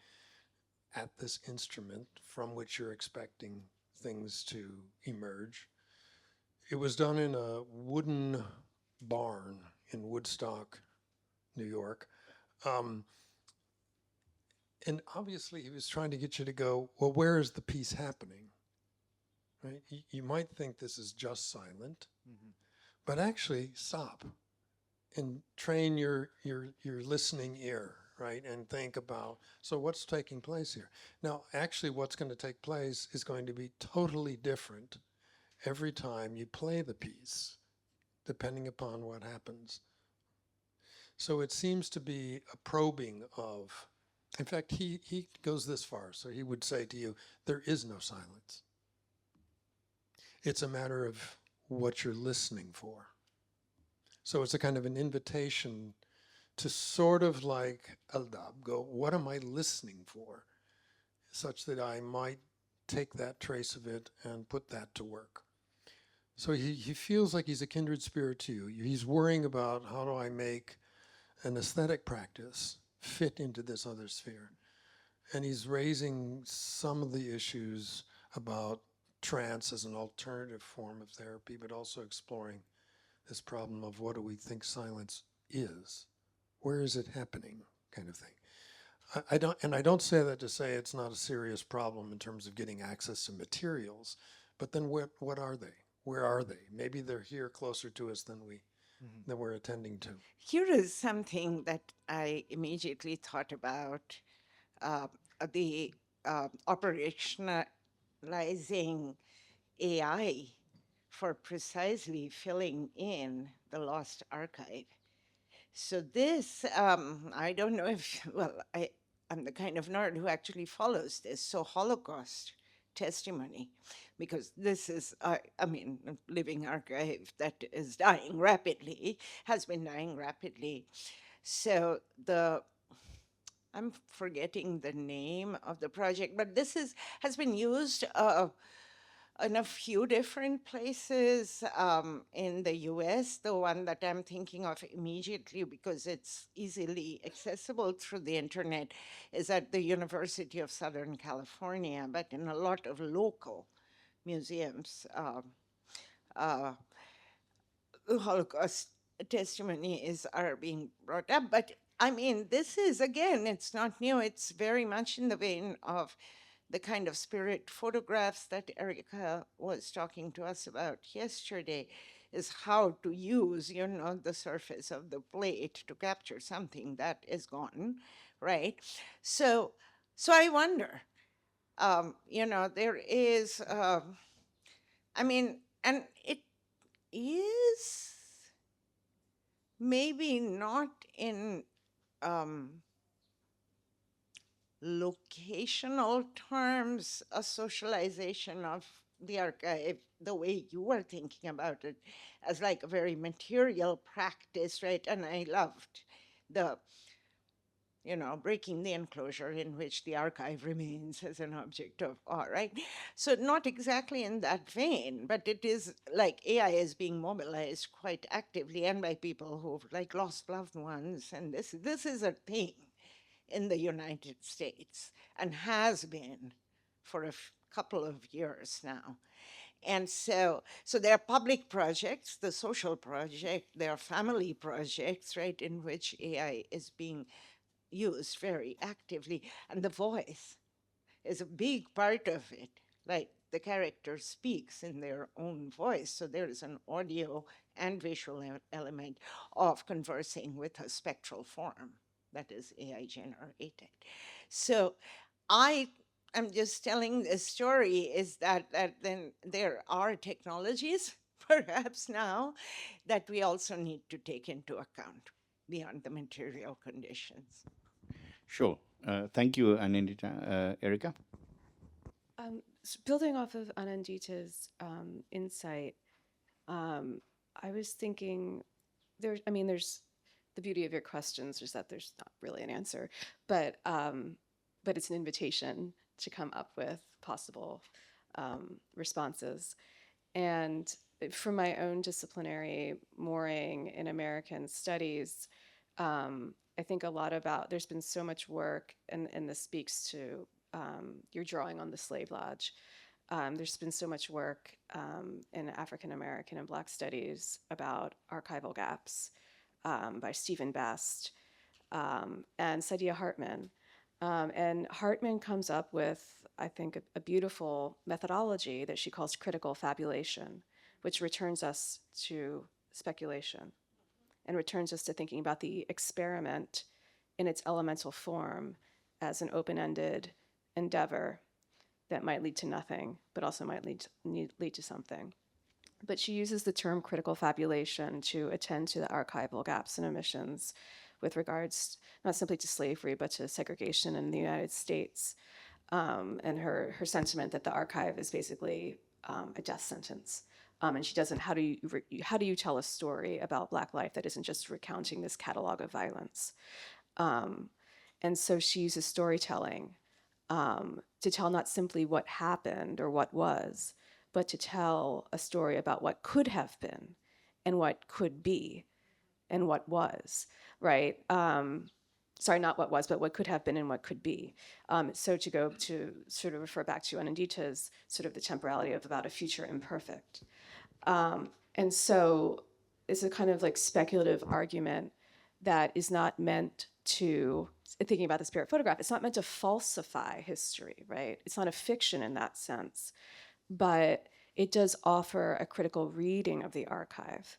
at this instrument from which you're expecting things to emerge. It was done in a wooden barn in Woodstock, New York. And obviously he was trying to get you to go, well, where is the piece happening? Right? You might think this is just silent, but actually stop and train your listening ear, right? And think about, so what's taking place here? Now, actually what's going to take place is going to be totally different every time you play the piece, depending upon what happens. So it seems to be a probing of, in fact, he goes this far. So he would say to you, there is no silence. It's a matter of what you're listening for. So it's a kind of an invitation to sort of like El-Dab, go, what am I listening for? Such that I might take that trace of it and put that to work. So he feels like he's a kindred spirit to you. He's worrying about how do I make an aesthetic practice fit into this other sphere. And he's raising some of the issues about trance as an alternative form of therapy, but also exploring this problem of what do we think silence is. Where is it happening, kind of thing. I don't say that to say it's not a serious problem in terms of getting access to materials, but then what are they? Where are they? Maybe they're here closer to us than we're attending to. Here is something that I immediately thought about, uh, the operationalizing AI for precisely filling in the lost archive. So this, I don't know if, well, I'm the kind of nerd who actually follows this. So Holocaust testimony, because this is, I mean, a living archive that is dying rapidly, has been dying rapidly. So I'm forgetting the name of the project, but this has been used in a few different places in the US. The one that I'm thinking of immediately, because it's easily accessible through the internet, is at the University of Southern California, but in a lot of local museums, Holocaust testimonies are being brought up. But I mean, this is, again, it's not new. It's very much in the vein of the kind of spirit photographs that Erica was talking to us about yesterday, is how to use, the surface of the plate to capture something that is gone, right? So I wonder, there is, I mean, and it is maybe not in locational terms, a socialization of the archive, the way you were thinking about it, as like a very material practice, right? And I loved the, breaking the enclosure in which the archive remains as an object of awe, right? So not exactly in that vein, but it is like AI is being mobilized quite actively, and by people who've like lost loved ones. And this is a thing in the United States, and has been for a couple of years now. And so there are public projects, the social project, there are family projects, right, in which AI is being used very actively. And the voice is a big part of it. Like the character speaks in their own voice. So there is an audio and visual element of conversing with a spectral form that is AI generated. So I'm just telling this story is that then there are technologies, perhaps now, that we also need to take into account beyond the material conditions. Sure. Thank you, Anindita. Erica? Building off of Anindita's insight, I was thinking there's the beauty of your questions is that there's not really an answer, but it's an invitation to come up with possible responses. And from my own disciplinary mooring in American studies, I think a lot about, there's been so much work, and this speaks to your drawing on the slave lodge. There's been so much work in African American and Black studies about archival gaps by Stephen Best and Saidiya Hartman. And Hartman comes up with, I think, a beautiful methodology that she calls critical fabulation, which returns us to speculation and returns us to thinking about the experiment in its elemental form as an open-ended endeavor that might lead to nothing, but also might lead to something. But she uses the term critical fabulation to attend to the archival gaps and omissions with regards not simply to slavery, but to segregation in the United States. And her sentiment that the archive is basically a death sentence. And she doesn't, how do you tell a story about Black life that isn't just recounting this catalog of violence? And so she uses storytelling to tell not simply what happened or what was, but to tell a story about what could have been and what could be and what was, right? Sorry, not what was, but what could have been and what could be. So to go to sort of refer back to Anindita's sort of the temporality of about a future imperfect. And so it's a kind of like speculative argument that is not meant to, thinking about the spirit photograph, it's not meant to falsify history, right? It's not a fiction in that sense, but it does offer a critical reading of the archive.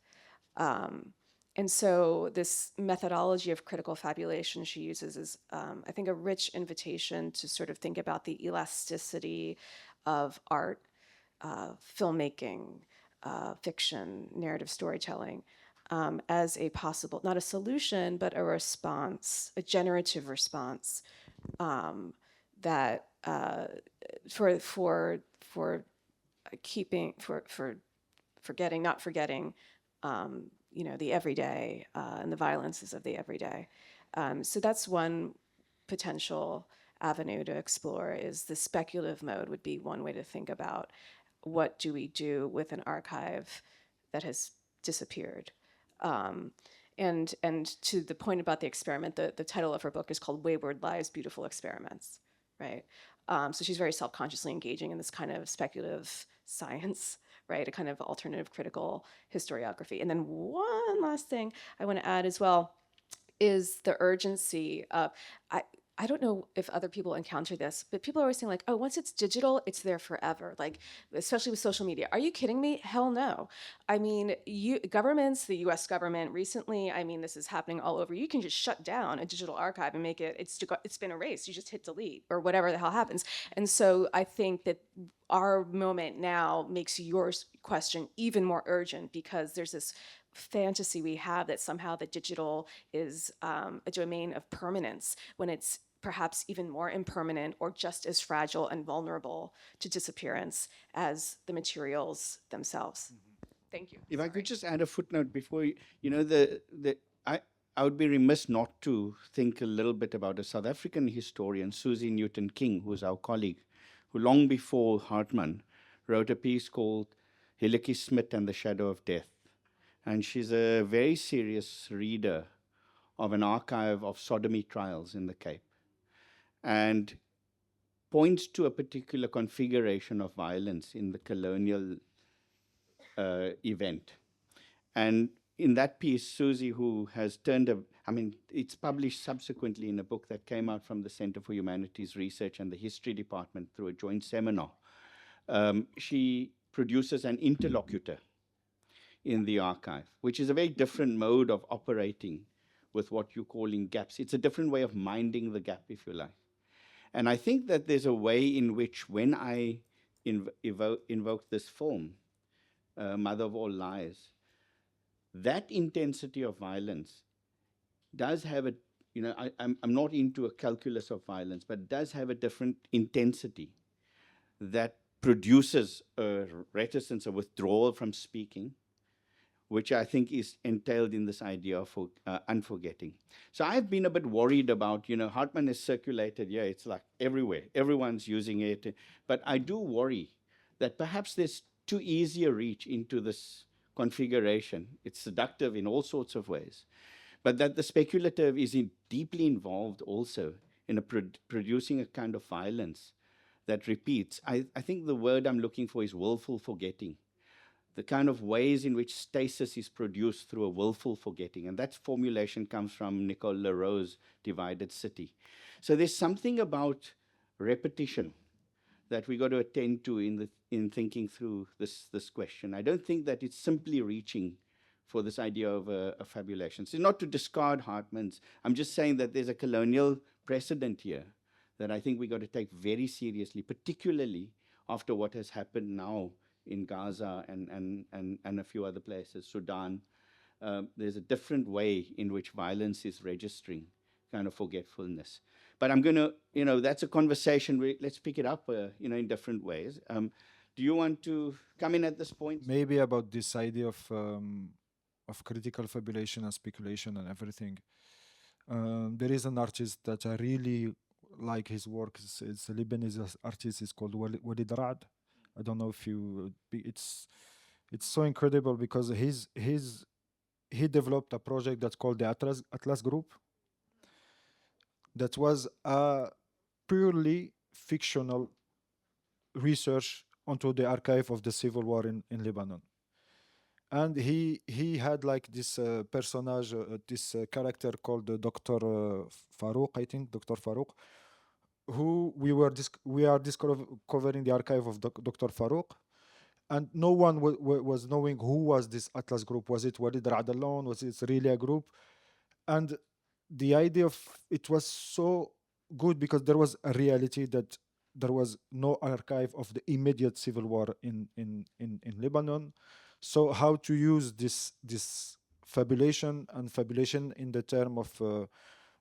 And so this methodology of critical fabulation she uses is, I think, a rich invitation to sort of think about the elasticity of art, filmmaking, fiction, narrative storytelling, as a possible, not a solution, but a response, a generative response, that for keeping, for forgetting, not forgetting, the everyday and the violences of the everyday. So that's one potential avenue to explore. Is the speculative mode would be one way to think about what do we do with an archive that has disappeared. And to the point about the experiment, the title of her book is called Wayward Lives, Beautiful Experiments, right? So she's very self-consciously engaging in this kind of speculative science, right? A kind of alternative critical historiography. And then one last thing I want to add as well is the urgency of, I don't know if other people encounter this, but people are always saying like, oh, once it's digital, it's there forever. Like, especially with social media. Are you kidding me? Hell no. I mean, governments, the US government recently, I mean, this is happening all over. You can just shut down a digital archive and make it, it's been erased. You just hit delete or whatever the hell happens. And so I think that our moment now makes your question even more urgent, because there's this fantasy we have that somehow the digital is a domain of permanence, when it's perhaps even more impermanent or just as fragile and vulnerable to disappearance as the materials themselves. Thank you. If I could just add a footnote before I would be remiss not to think a little bit about a South African historian, Susie Newton King, who's our colleague, who long before Hartman wrote a piece called Hillicky Smith and the Shadow of Death. And she's a very serious reader of an archive of sodomy trials in the Cape, and points to a particular configuration of violence in the colonial event. And in that piece, Susie, who has it's published subsequently in a book that came out from the Center for Humanities Research and the History Department through a joint seminar. She produces an interlocutor in the archive, which is a very different mode of operating with what you're calling gaps. It's a different way of minding the gap, if you like. And I think that there's a way in which, when I invoke this film, Mother of All Lies, that intensity of violence does have a, I'm not into a calculus of violence, but does have a different intensity that produces a reticence, a withdrawal from speaking, which I think is entailed in this idea of unforgetting. So I've been a bit worried about, Hartman is circulated, yeah, it's like everywhere. Everyone's using it. But I do worry that perhaps there's too easy a reach into this configuration. It's seductive in all sorts of ways. But that the speculative is deeply involved also in producing a kind of violence that repeats. I think the word I'm looking for is willful forgetting. The kind of ways in which stasis is produced through a willful forgetting. And that formulation comes from Nicole Leroux's Divided City. So there's something about repetition that we got to attend to in thinking through this question. I don't think that it's simply reaching for this idea of a fabulation. So not to discard Hartman's, I'm just saying that there's a colonial precedent here that I think we got to take very seriously, particularly after what has happened now in Gaza and a few other places, Sudan. There's a different way in which violence is registering kind of forgetfulness. But I'm going to, that's a conversation. Let's pick it up, in different ways. Do you want to come in at this point? Maybe about this idea of critical fabulation and speculation and everything. There is an artist that I really like his work. It's a Lebanese artist. It's called Walid Ra'ad. I don't know if it's so incredible because he developed a project that's called the Atlas Group. That was a purely fictional research onto the archive of the civil war in Lebanon. and he had like this personage, this character called Dr. Farouk, I think, Dr. Farouk, who we are covering the archive of Dr. Farouk, and no one was knowing who was this Atlas group. Was it Walid Ra'ad alone? Was it really a group? And the idea of it was so good because there was a reality that there was no archive of the immediate civil war in Lebanon. So how to use this fabulation in the term of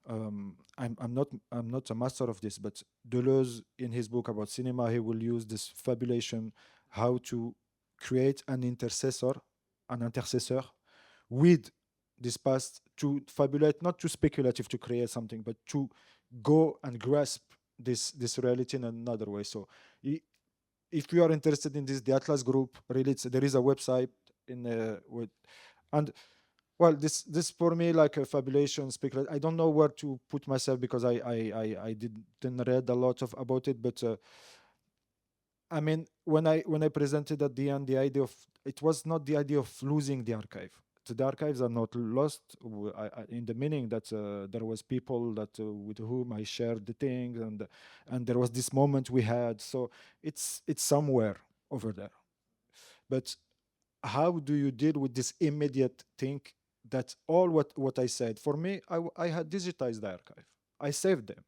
I'm not a master of this, but Deleuze in his book about cinema, he will use this fabulation, how to create an intercessor with this past, to fabulate, not too speculative to create something, but to go and grasp this reality in another way. So if you are interested in this, the Atlas group, really, there is a website with, and well, this for me like a fabulation speculation. I don't know where to put myself because I didn't read a lot of about it, but I mean, when I presented at the end the idea of, it was not the idea of losing the archive. So the archives are not lost in the meaning that there was people that with whom I shared the things, and there was this moment we had. So it's somewhere over there. But how do you deal with this immediate thing that all what I said? For me, I had digitized the archive. I saved them.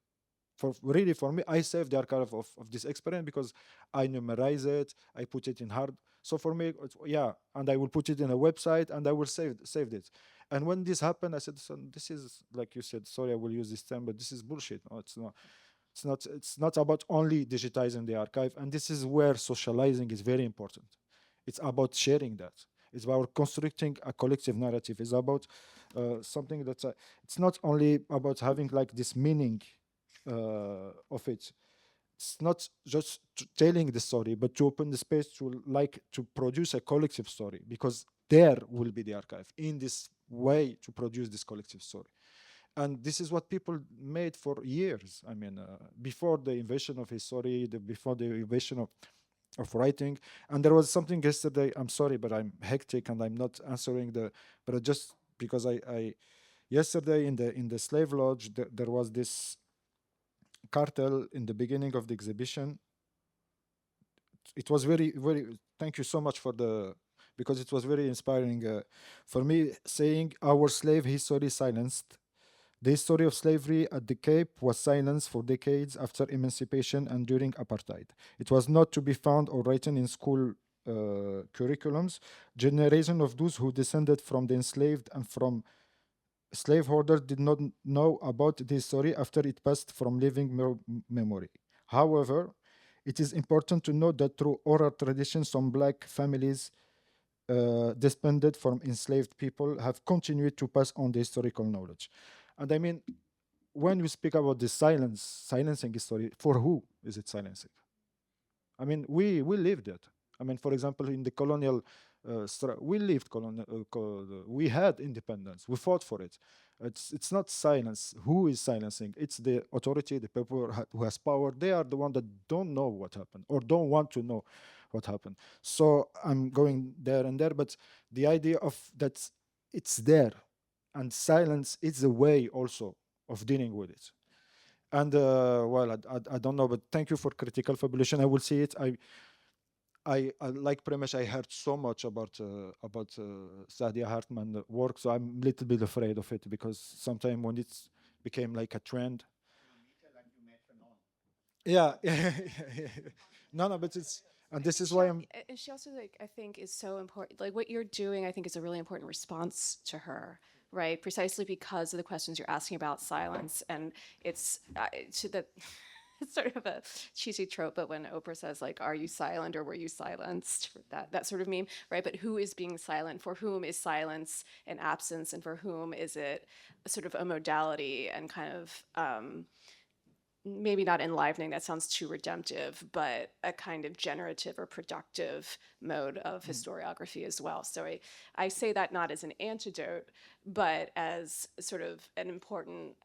For me, I saved the archive of this experience because I memorize it, I put it in hard. So for me, yeah, and I will put it in a website and I will saved it. And when this happened, I said, so this is, like you said, sorry, I will use this term, but this is bullshit. No, it's not. It's not about only digitizing the archive, and this is where socializing is very important. It's about sharing that. It's about constructing a collective narrative. It's about something that's it's not only about having like this meaning of it. It's not just telling the story, but to open the space to like to produce a collective story, because there will be the archive in this way to produce this collective story. And this is what people made for years. I mean, before the invention of history, before the invention of writing. And there was something yesterday, I'm sorry, but I'm hectic and I'm not answering but just because I yesterday in the slave lodge, there was this cartel in the beginning of the exhibition. It was very, thank you so much because it was very inspiring for me, saying our slave history silenced. The history of slavery at the Cape was silenced for decades after emancipation and during apartheid. It was not to be found or written in school curriculums. Generation of those who descended from the enslaved and from slaveholders did not know about this story after it passed from living memory. However, it is important to note that through oral tradition, some black families descended from enslaved people have continued to pass on the historical knowledge. And I mean, when we speak about the silencing history, for who is it silencing? I mean, we lived it. I mean, for example, in the colonial, we lived we had independence. We fought for it. It's not silence. Who is silencing? It's the authority, the people who has power. They are the one that don't know what happened or don't want to know what happened. So I'm going there and there, but the idea of that it's there, and silence is a way also of dealing with it. And well, I don't know, but thank you for critical fabulation. I will see it. I like Premesh. I heard so much about Sadia Hartman work, so I'm a little bit afraid of it because sometimes when it's became like a trend. Yeah, no, but it's, and this is why I'm. And she also, like, I think is so important. Like what you're doing, I think is a really important response to her, right? Precisely because of the questions you're asking about silence, and it's to the. It's sort of a cheesy trope, but when Oprah says, like, "Are you silent or were you silenced?" That sort of meme, right? But who is being silent? For whom is silence an absence, and for whom is it sort of a modality and kind of maybe not enlivening, that sounds too redemptive, but a kind of generative or productive mode of historiography as well. So I say that not as an antidote, but as sort of an important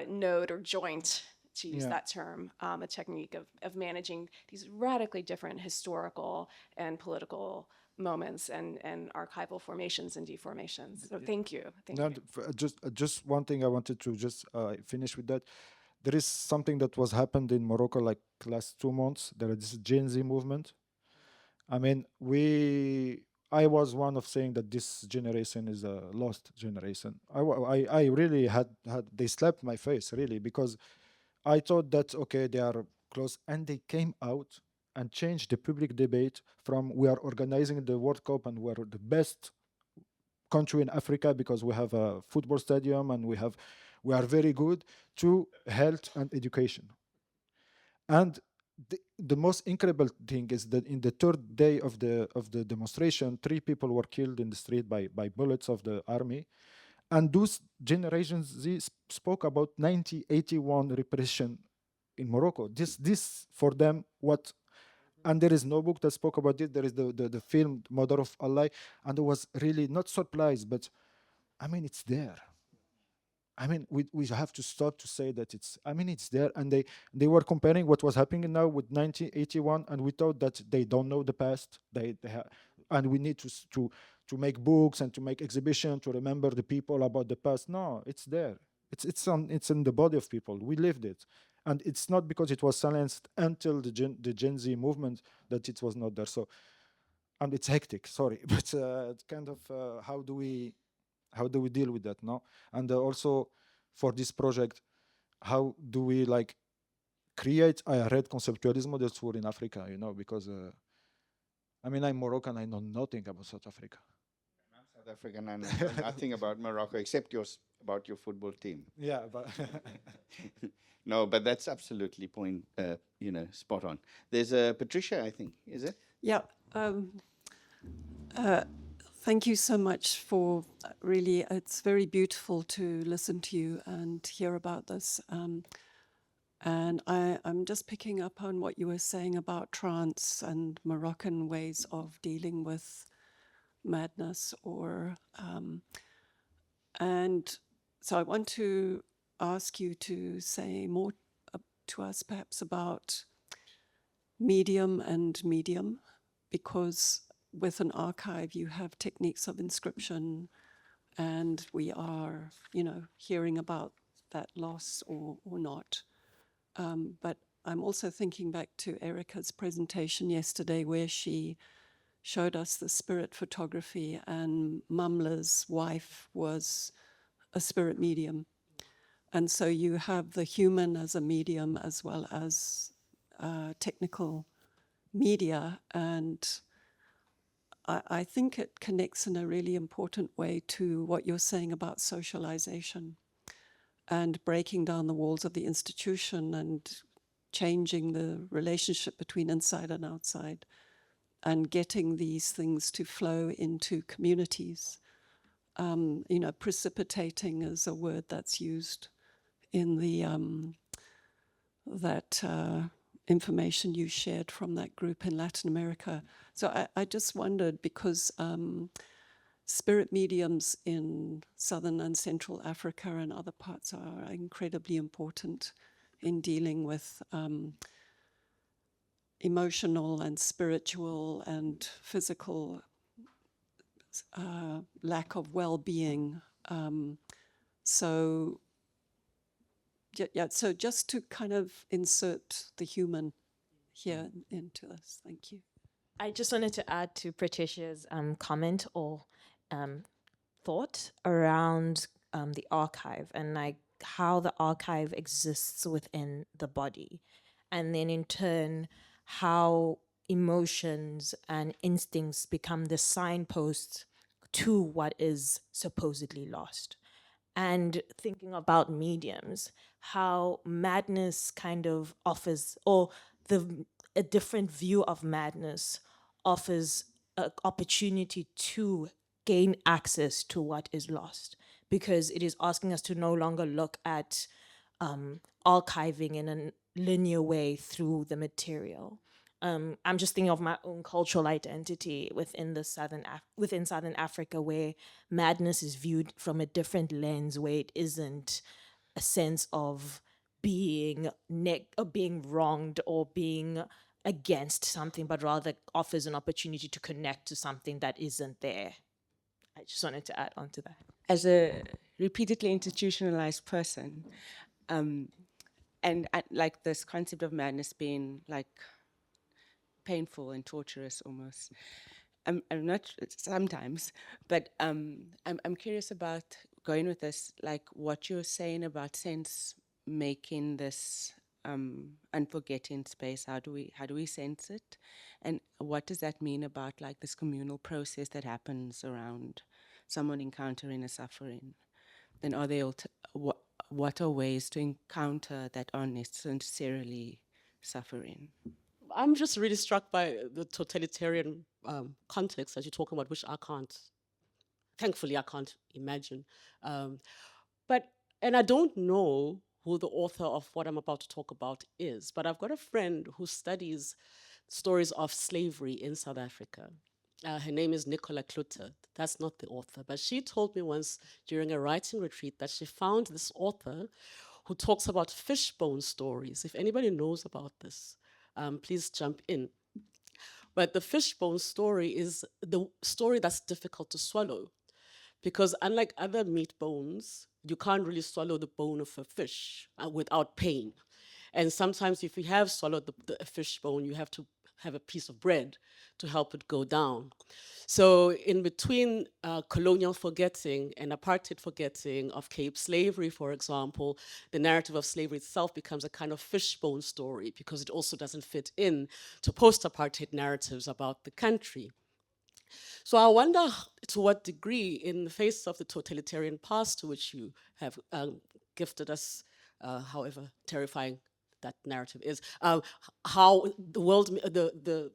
node or joint, to use that term, a technique of managing these radically different historical and political moments and archival formations and deformations. So thank you. Thank No, you. just one thing I wanted to just finish with that. There is something that was happened in Morocco like last 2 months. There is this Gen Z movement. I mean, I was one of saying that this generation is a lost generation. I really had they slapped my face really, because I thought that okay, they are close, and they came out and changed the public debate from we are organizing the World Cup and we're the best country in Africa because we have a football stadium and we are very good, to health and education. And the most incredible thing is that in the third day of the demonstration, 3 people were killed in the street by bullets of the army. And those generations spoke about 1981 repression in Morocco. This for them what, and there is no book that spoke about it. There is the film Mother of Allah, and it was really not surprised, but I mean it's there. I mean, we have to stop to say that it's. I mean, it's there, and they were comparing what was happening now with 1981, and we thought that they don't know the past. And we need to make books and to make exhibition to remember the people about the past. No, it's there. It's in the body of people. We lived it, and it's not because it was silenced until the Gen Z movement that it was not there. So, and it's hectic. Sorry, but it's kind of how do we deal with that now? And also for this project, how do we like create a red conceptualism that's for in Africa, because I mean, I'm Moroccan, I know nothing about South Africa. I'm South African, and I know nothing about Morocco except about your football team. Yeah, but No, but that's absolutely spot on. There's Patricia, I think, is it? Yeah. Thank you so much for really, it's very beautiful to listen to you and hear about this. And I'm just picking up on what you were saying about trance and Moroccan ways of dealing with madness and so I want to ask you to say more to us perhaps about medium and medium, because with an archive you have techniques of inscription, and we are, hearing about that loss or not. But I'm also thinking back to Erica's presentation yesterday where she showed us the spirit photography, and Mamla's wife was a spirit medium. And so you have the human as a medium as well as technical media. And I think it connects in a really important way to what you're saying about socialization and breaking down the walls of the institution and changing the relationship between inside and outside, and getting these things to flow into communities. Precipitating is a word that's used in the that information you shared from that group in Latin America. So I just wondered, because spirit mediums in Southern and Central Africa and other parts are incredibly important in dealing with emotional and spiritual and physical lack of well-being. So just to kind of insert the human here into this. Thank you. I just wanted to add to Patricia's comment or thought around the archive and like how the archive exists within the body, and then in turn how emotions and instincts become the signposts to what is supposedly lost. And thinking about mediums, how madness kind of offers, or a different view of madness offers an opportunity to gain access to what is lost, because it is asking us to no longer look at archiving in a linear way through the material. I'm just thinking of my own cultural identity within Southern Africa, where madness is viewed from a different lens, where it isn't a sense of being wronged or being against something, but rather offers an opportunity to connect to something that isn't there. I just wanted to add on to that. As a repeatedly institutionalized person, and like this concept of madness being like painful and torturous almost. I'm not sometimes, but I'm curious about going with this, like what you're saying about sense making this unforgetting space. How do we sense it, and what does that mean about like this communal process that happens around someone encountering a suffering? Then are there what are ways to encounter that aren't necessarily suffering? I'm just really struck by the totalitarian context that you're talking about, which thankfully I can't imagine. And I don't know who the author of what I'm about to talk about is, but I've got a friend who studies stories of slavery in South Africa. Her name is Nicola Klutter. That's not the author, but she told me once during a writing retreat that she found this author who talks about fishbone stories. If anybody knows about this, please jump in. But the fishbone story is the story that's difficult to swallow, because unlike other meat bones, you can't really swallow the bone of a fish without pain. And sometimes if you have swallowed the fish bone, you have to have a piece of bread to help it go down. So in between colonial forgetting and apartheid forgetting of Cape slavery, for example, the narrative of slavery itself becomes a kind of fishbone story because it also doesn't fit in to post-apartheid narratives about the country. So I wonder to what degree, in the face of the totalitarian past to which you have gifted us, however terrifying that narrative is, how the world, the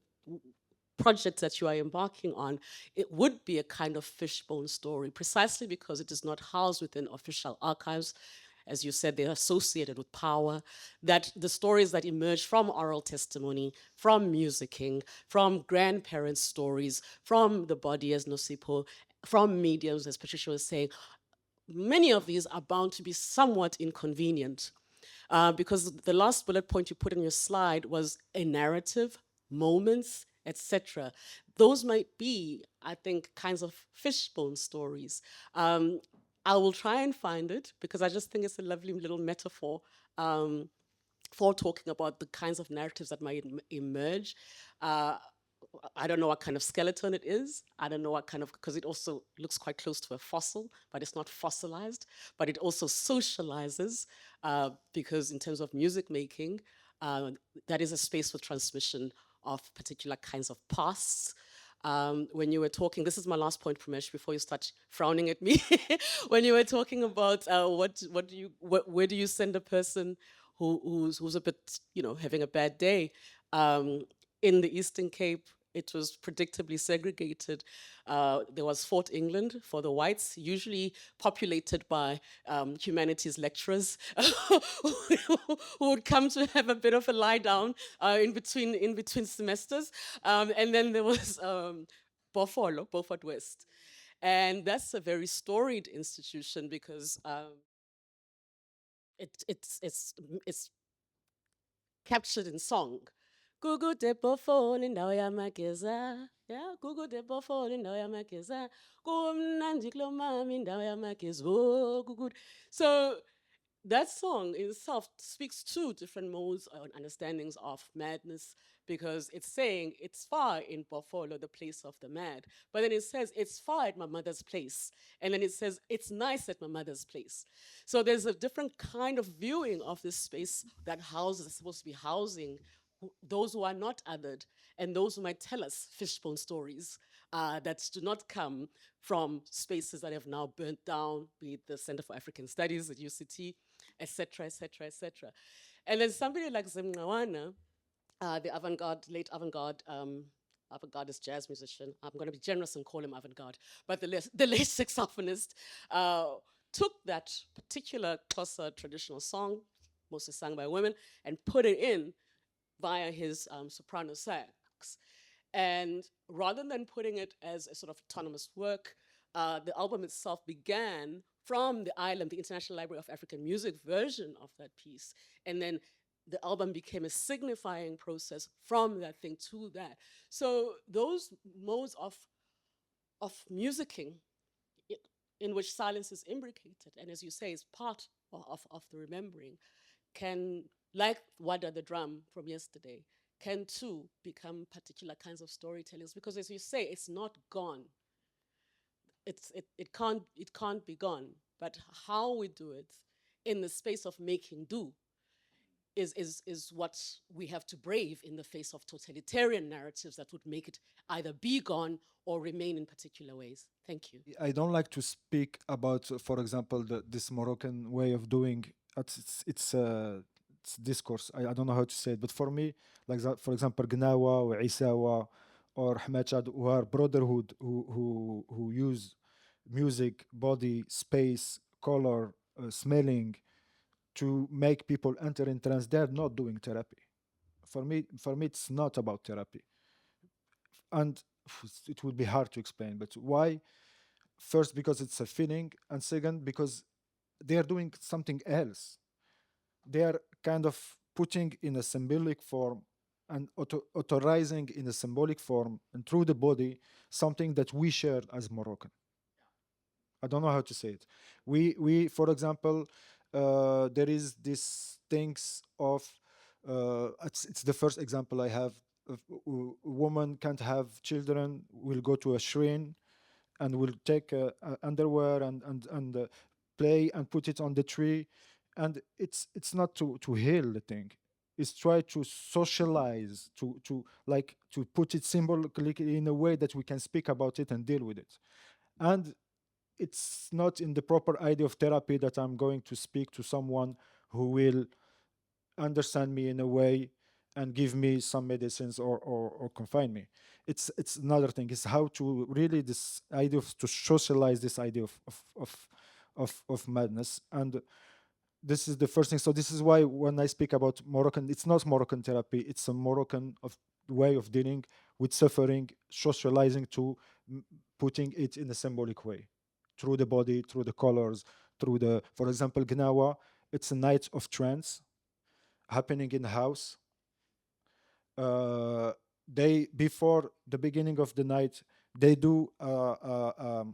project that you are embarking on, it would be a kind of fishbone story, precisely because it is not housed within official archives. As you said, they're associated with power, that the stories that emerge from oral testimony, from musicking, from grandparents' stories, from the body, as Nosipo, from mediums, as Patricia was saying, many of these are bound to be somewhat inconvenient. Because the last bullet point you put in your slide was a narrative, moments, etc. Those might be, I think, kinds of fishbone stories. I will try and find it because I just think it's a lovely little metaphor for talking about the kinds of narratives that might emerge. I don't know what kind of skeleton it is. I don't know what kind of, because it also looks quite close to a fossil, but it's not fossilized. But it also socializes because in terms of music making, that is a space for transmission of particular kinds of pasts. When you were talking, this is my last point, Premesh, before you start frowning at me. When you were talking about where do you send a person who's a bit, having a bad day? In the Eastern Cape, it was predictably segregated. There was Fort England for the whites, usually populated by humanities lecturers who would come to have a bit of a lie down in between semesters. And then there was Beaufort West. And that's a very storied institution because it's captured in song. Gugu depo phone indawo yamageza. Yeah, Gugu depo phone indawo yamageza. Kumnandi kulo mami indawo yamageza. Oh, Gugu. So that song in itself speaks two different modes and understandings of madness, because it's saying it's far in Bofolo, the place of the mad. But then it says it's far at my mother's place. And then it says it's nice at my mother's place. So there's a different kind of viewing of this space that is supposed to be housing those who are not othered and those who might tell us fishbone stories that do not come from spaces that have now burnt down, be it the Center for African Studies at UCT, etc., etc., etc. And then somebody like Zimnawana, the late avant-gardist jazz musician, I'm going to be generous and call him avant-garde, but the late saxophonist took that particular Xhosa traditional song, mostly sung by women, and put it in via his soprano sax. And rather than putting it as a sort of autonomous work, the album itself began from the ILAM, the International Library of African Music version of that piece, and then the album became a signifying process from that thing to that. So those modes of musicking in which silence is imbricated, and as you say, is part of the remembering, can, like Wada the drum from yesterday, can too become particular kinds of storytellings, because as you say, it's not gone. It can't be gone. But how we do it in the space of making do is what we have to brave in the face of totalitarian narratives that would make it either be gone or remain in particular ways. Thank you. I don't like to speak about, for example, this Moroccan way of doing. It's discourse. I don't know how to say it, but for me, like that, for example, Gnawa or Isawa or Hmachad, who are brotherhood, who use music, body, space, color, smelling, to make people enter in trance. They're not doing therapy. For me, it's not about therapy, and it will be hard to explain. But why? First, because it's a feeling, and second, because they are doing something else. They are kind of putting in a symbolic form and authorizing in a symbolic form and through the body something that we share as Moroccan. I don't know how to say it. We for example, there is this things of it's the first example I have. A woman can't have children, will go to a shrine and will take underwear and play and put it on the tree, and it's not to heal the thing. It's try to socialize, to put it symbolically in a way that we can speak about it and deal with it. And it's not in the proper idea of therapy that I'm going to speak to someone who will understand me in a way and give me some medicines or confine me. It's another thing. It's how to really this idea of to socialize this idea of madness. And this is the first thing. So this is why when I speak about Moroccan, it's not Moroccan therapy. It's a Moroccan way of dealing with suffering, socializing to putting it in a symbolic way, through the body, through the colors, through the, for example, Gnawa, it's a night of trance happening in the house. They, before the beginning of the night, they do a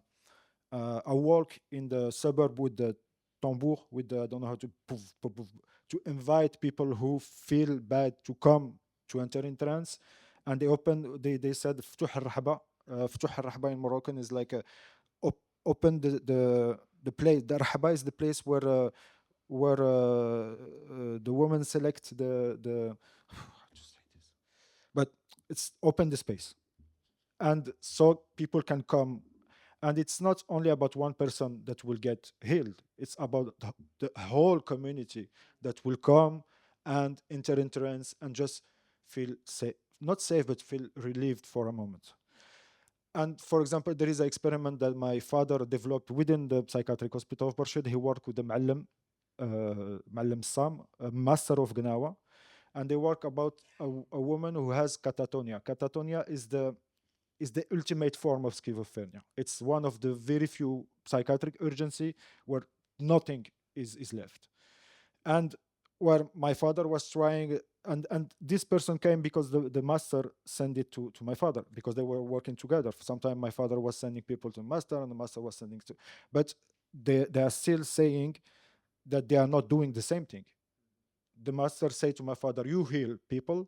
walk in the suburb with the tambour, with the, I don't know how to poof, poof, poof, to invite people who feel bad to come to enter in trance. And they said فتوح الرحبة. فتوح الرحبة in Moroccan is like open the place. The rahba is the place where the woman select the but it's open the space, and so people can come. And it's not only about one person that will get healed, it's about the whole community that will come and enter in trance and just feel safe, not safe, but feel relieved for a moment. And for example, there is an experiment that my father developed within the psychiatric hospital of Barshid. He worked with the Ma'allim Sam, a master of Gnawa, and they work about a woman who has catatonia. Catatonia is the ultimate form of schizophrenia. It's one of the very few psychiatric urgency where nothing is left. And where my father was trying, and this person came because the master sent it to my father, because they were working together. Sometimes my father was sending people to the master and the master was sending to, but they are still saying that they are not doing the same thing. The master said to my father, you heal people,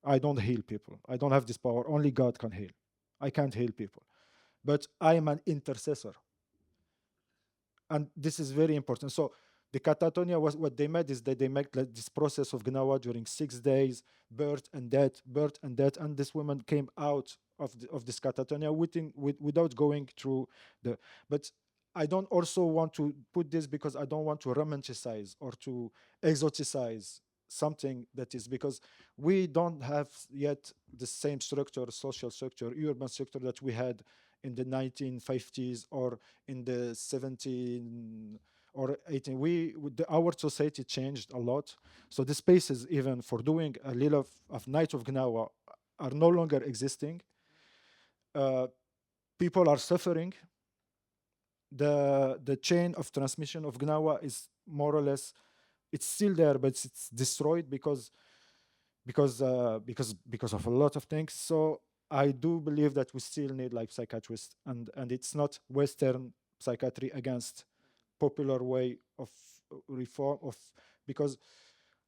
I don't heal people. I don't have this power, only God can heal. I can't heal people, but I am an intercessor. And this is very important. So the catatonia, was what they made is that they make like this process of Gnawa during 6 days, birth and death, and this woman came out of this catatonia without going through the. But I don't also want to put this because I don't want to romanticize or to exoticize something that is, because we don't have yet the same structure, social structure, urban structure that we had in the 1950s or in the 17 or 18. Our society changed a lot. So the spaces even for doing a little of Night of Gnawa are no longer existing. People are suffering. The chain of transmission of Gnawa is more or less it's still there, but it's destroyed because of a lot of things. So I do believe that we still need like psychiatrists, and it's not Western psychiatry against popular way of reform of, because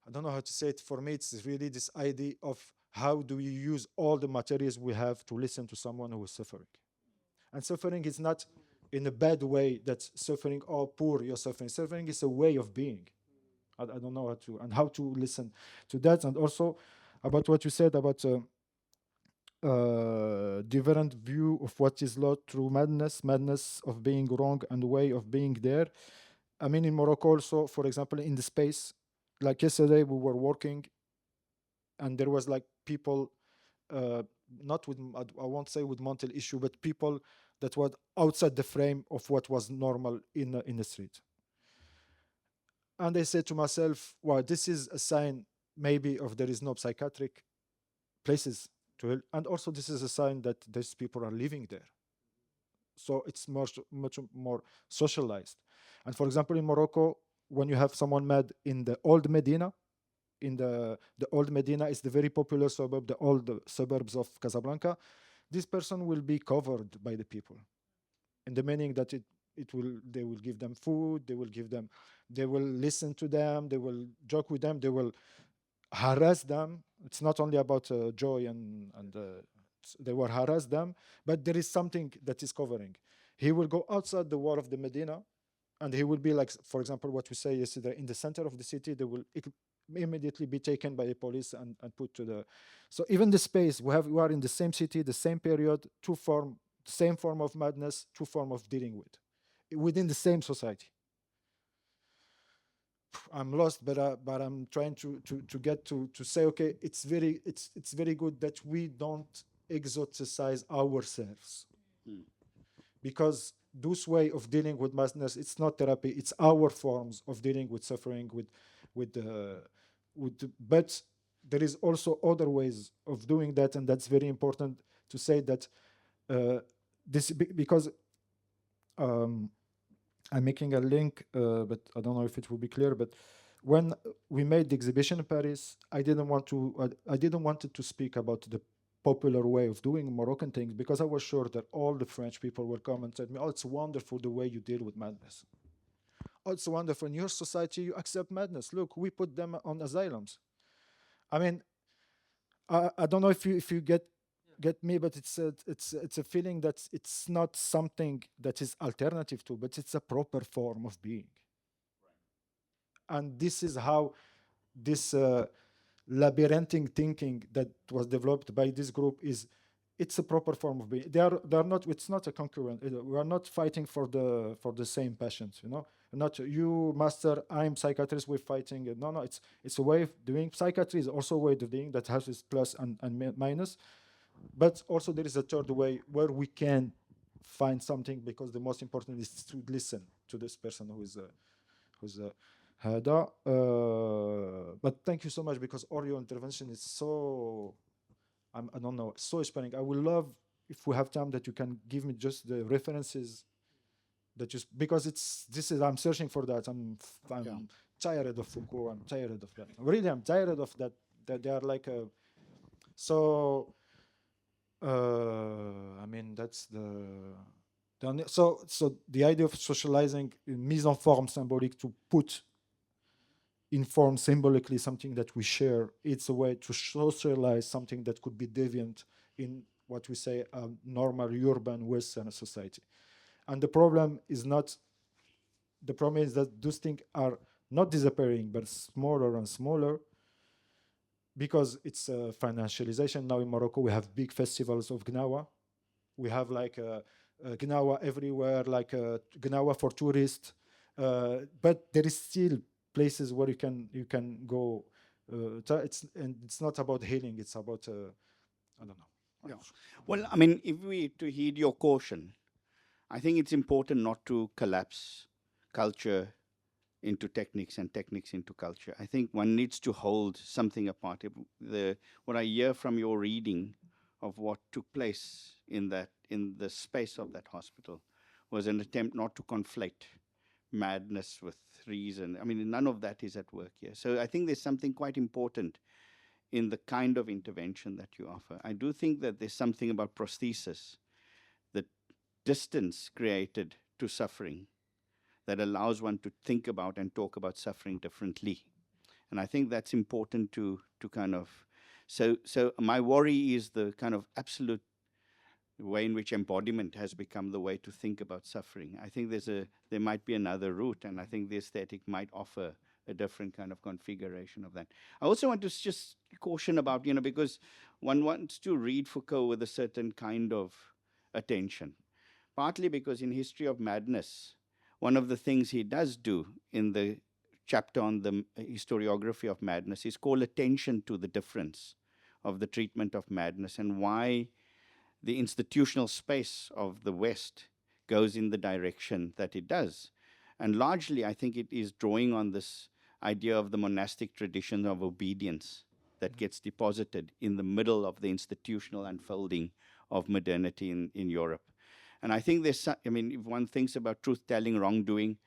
I don't know how to say it. For me, it's really this idea of how do we use all the materials we have to listen to someone who is suffering. And suffering is not in a bad way, that suffering, oh, poor, you're suffering. Suffering is a way of being. I don't know how to listen to that. And also about what you said about different view of what is law through madness of being wrong and way of being there. I mean, in Morocco also, for example, in the space, like yesterday we were working and there was like people, not with, I won't say with mental issue, but people that were outside the frame of what was normal in the street. And I said to myself, well, this is a sign maybe of there is no psychiatric places to help. And also this is a sign that these people are living there. So it's much more socialized. And for example, in Morocco, when you have someone mad in the old Medina, in the old Medina is the very popular suburb, the old suburbs of Casablanca, this person will be covered by the people. In the meaning that they will give them food, they will listen to them, they will joke with them, they will harass them. It's not only about joy and they will harass them, but there is something that is covering. He will go outside the wall of the Medina, and he will be like, for example, what we say yesterday, in the center of the city. It will immediately be taken by the police and put to the. So even the space we are in the same city, the same period, same form of madness, two form of dealing with, within the same society. I'm lost, but I'm trying to get to say, okay, it's very good that we don't exoticize ourselves, because this way of dealing with madness, it's not therapy, it's our forms of dealing with suffering, but there is also other ways of doing that, and that's very important to say that because I'm making a link, but I don't know if it will be clear. But when we made the exhibition in Paris, I didn't want it to speak about the popular way of doing Moroccan things, because I was sure that all the French people will come and tell me, "Oh, it's wonderful the way you deal with madness. Oh, it's wonderful in your society you accept madness. Look, we put them on asylums." I mean, I don't know if you get me, but it's a feeling that it's not something that is alternative to, but it's a proper form of being. And this is how this labyrinthine thinking that was developed by this group it's a proper form of being. They're not. It's not a concurrent. We are not fighting for the same passions. Not you, master. I'm psychiatrist. We're fighting. No. It's a way of doing. Psychiatry is also a way of doing that has its plus and minus. But also there is a third way where we can find something, because the most important is to listen to this person who's Hada. But thank you so much, because all your intervention is so, I don't know, so inspiring. I would love if we have time that you can give me just the references that because I'm searching for that. I'm tired of Foucault. I'm tired of that. Really, I'm tired of that. That they are like so. I mean, that's so the idea of socializing mise en forme symbolique, to put in form symbolically something that we share. It's a way to socialize something that could be deviant in what we say a normal urban Western society. And the problem is that those things are not disappearing, but smaller and smaller, because it's a financialization. Now in Morocco, we have big festivals of Gnawa. We have like Gnawa everywhere, like Gnawa for tourists. But there is still places where you can go. It's not about healing. It's about I don't know. Yeah. Well, I mean, if we to heed your caution, I think it's important not to collapse culture into techniques and techniques into culture. I think one needs to hold something apart. What I hear from your reading of what took place in the space of that hospital was an attempt not to conflate madness with reason. I mean, none of that is at work here. So I think there's something quite important in the kind of intervention that you offer. I do think that there's something about prosthesis, the distance created to suffering, that allows one to think about and talk about suffering differently. And I think that's important to kind of, so my worry is the kind of absolute way in which embodiment has become the way to think about suffering. I think there might be another route, and I think the aesthetic might offer a different kind of configuration of that. I also want to just caution about, because one wants to read Foucault with a certain kind of attention, partly because in History of Madness, one of the things he does do in the chapter on the historiography of madness is call attention to the difference of the treatment of madness and why the institutional space of the West goes in the direction that it does. And largely, I think it is drawing on this idea of the monastic tradition of obedience that gets deposited in the middle of the institutional unfolding of modernity in Europe. And I think there's, if one thinks about truth-telling, wrongdoing,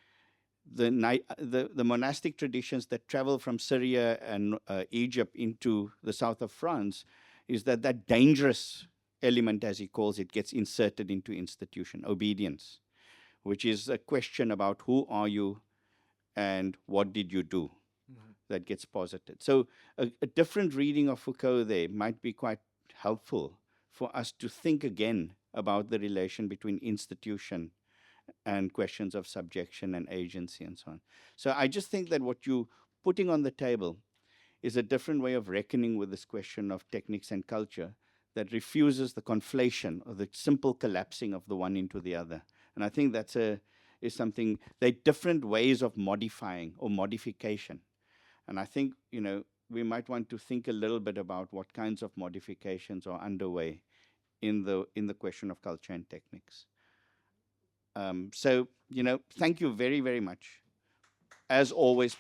the monastic traditions that travel from Syria and Egypt into the south of France is that dangerous element, as he calls it, gets inserted into institution, obedience, which is a question about who are you and what did you do, that gets posited. So a different reading of Foucault there might be quite helpful for us to think again about the relation between institution and questions of subjection and agency and so on. So I just think that what you're putting on the table is a different way of reckoning with this question of techniques and culture that refuses the conflation or the simple collapsing of the one into the other. And I think that's is something, they're different ways of modifying or modification. And I think, we might want to think a little bit about what kinds of modifications are underway in the question of culture and techniques. So, thank you very, very much. As always,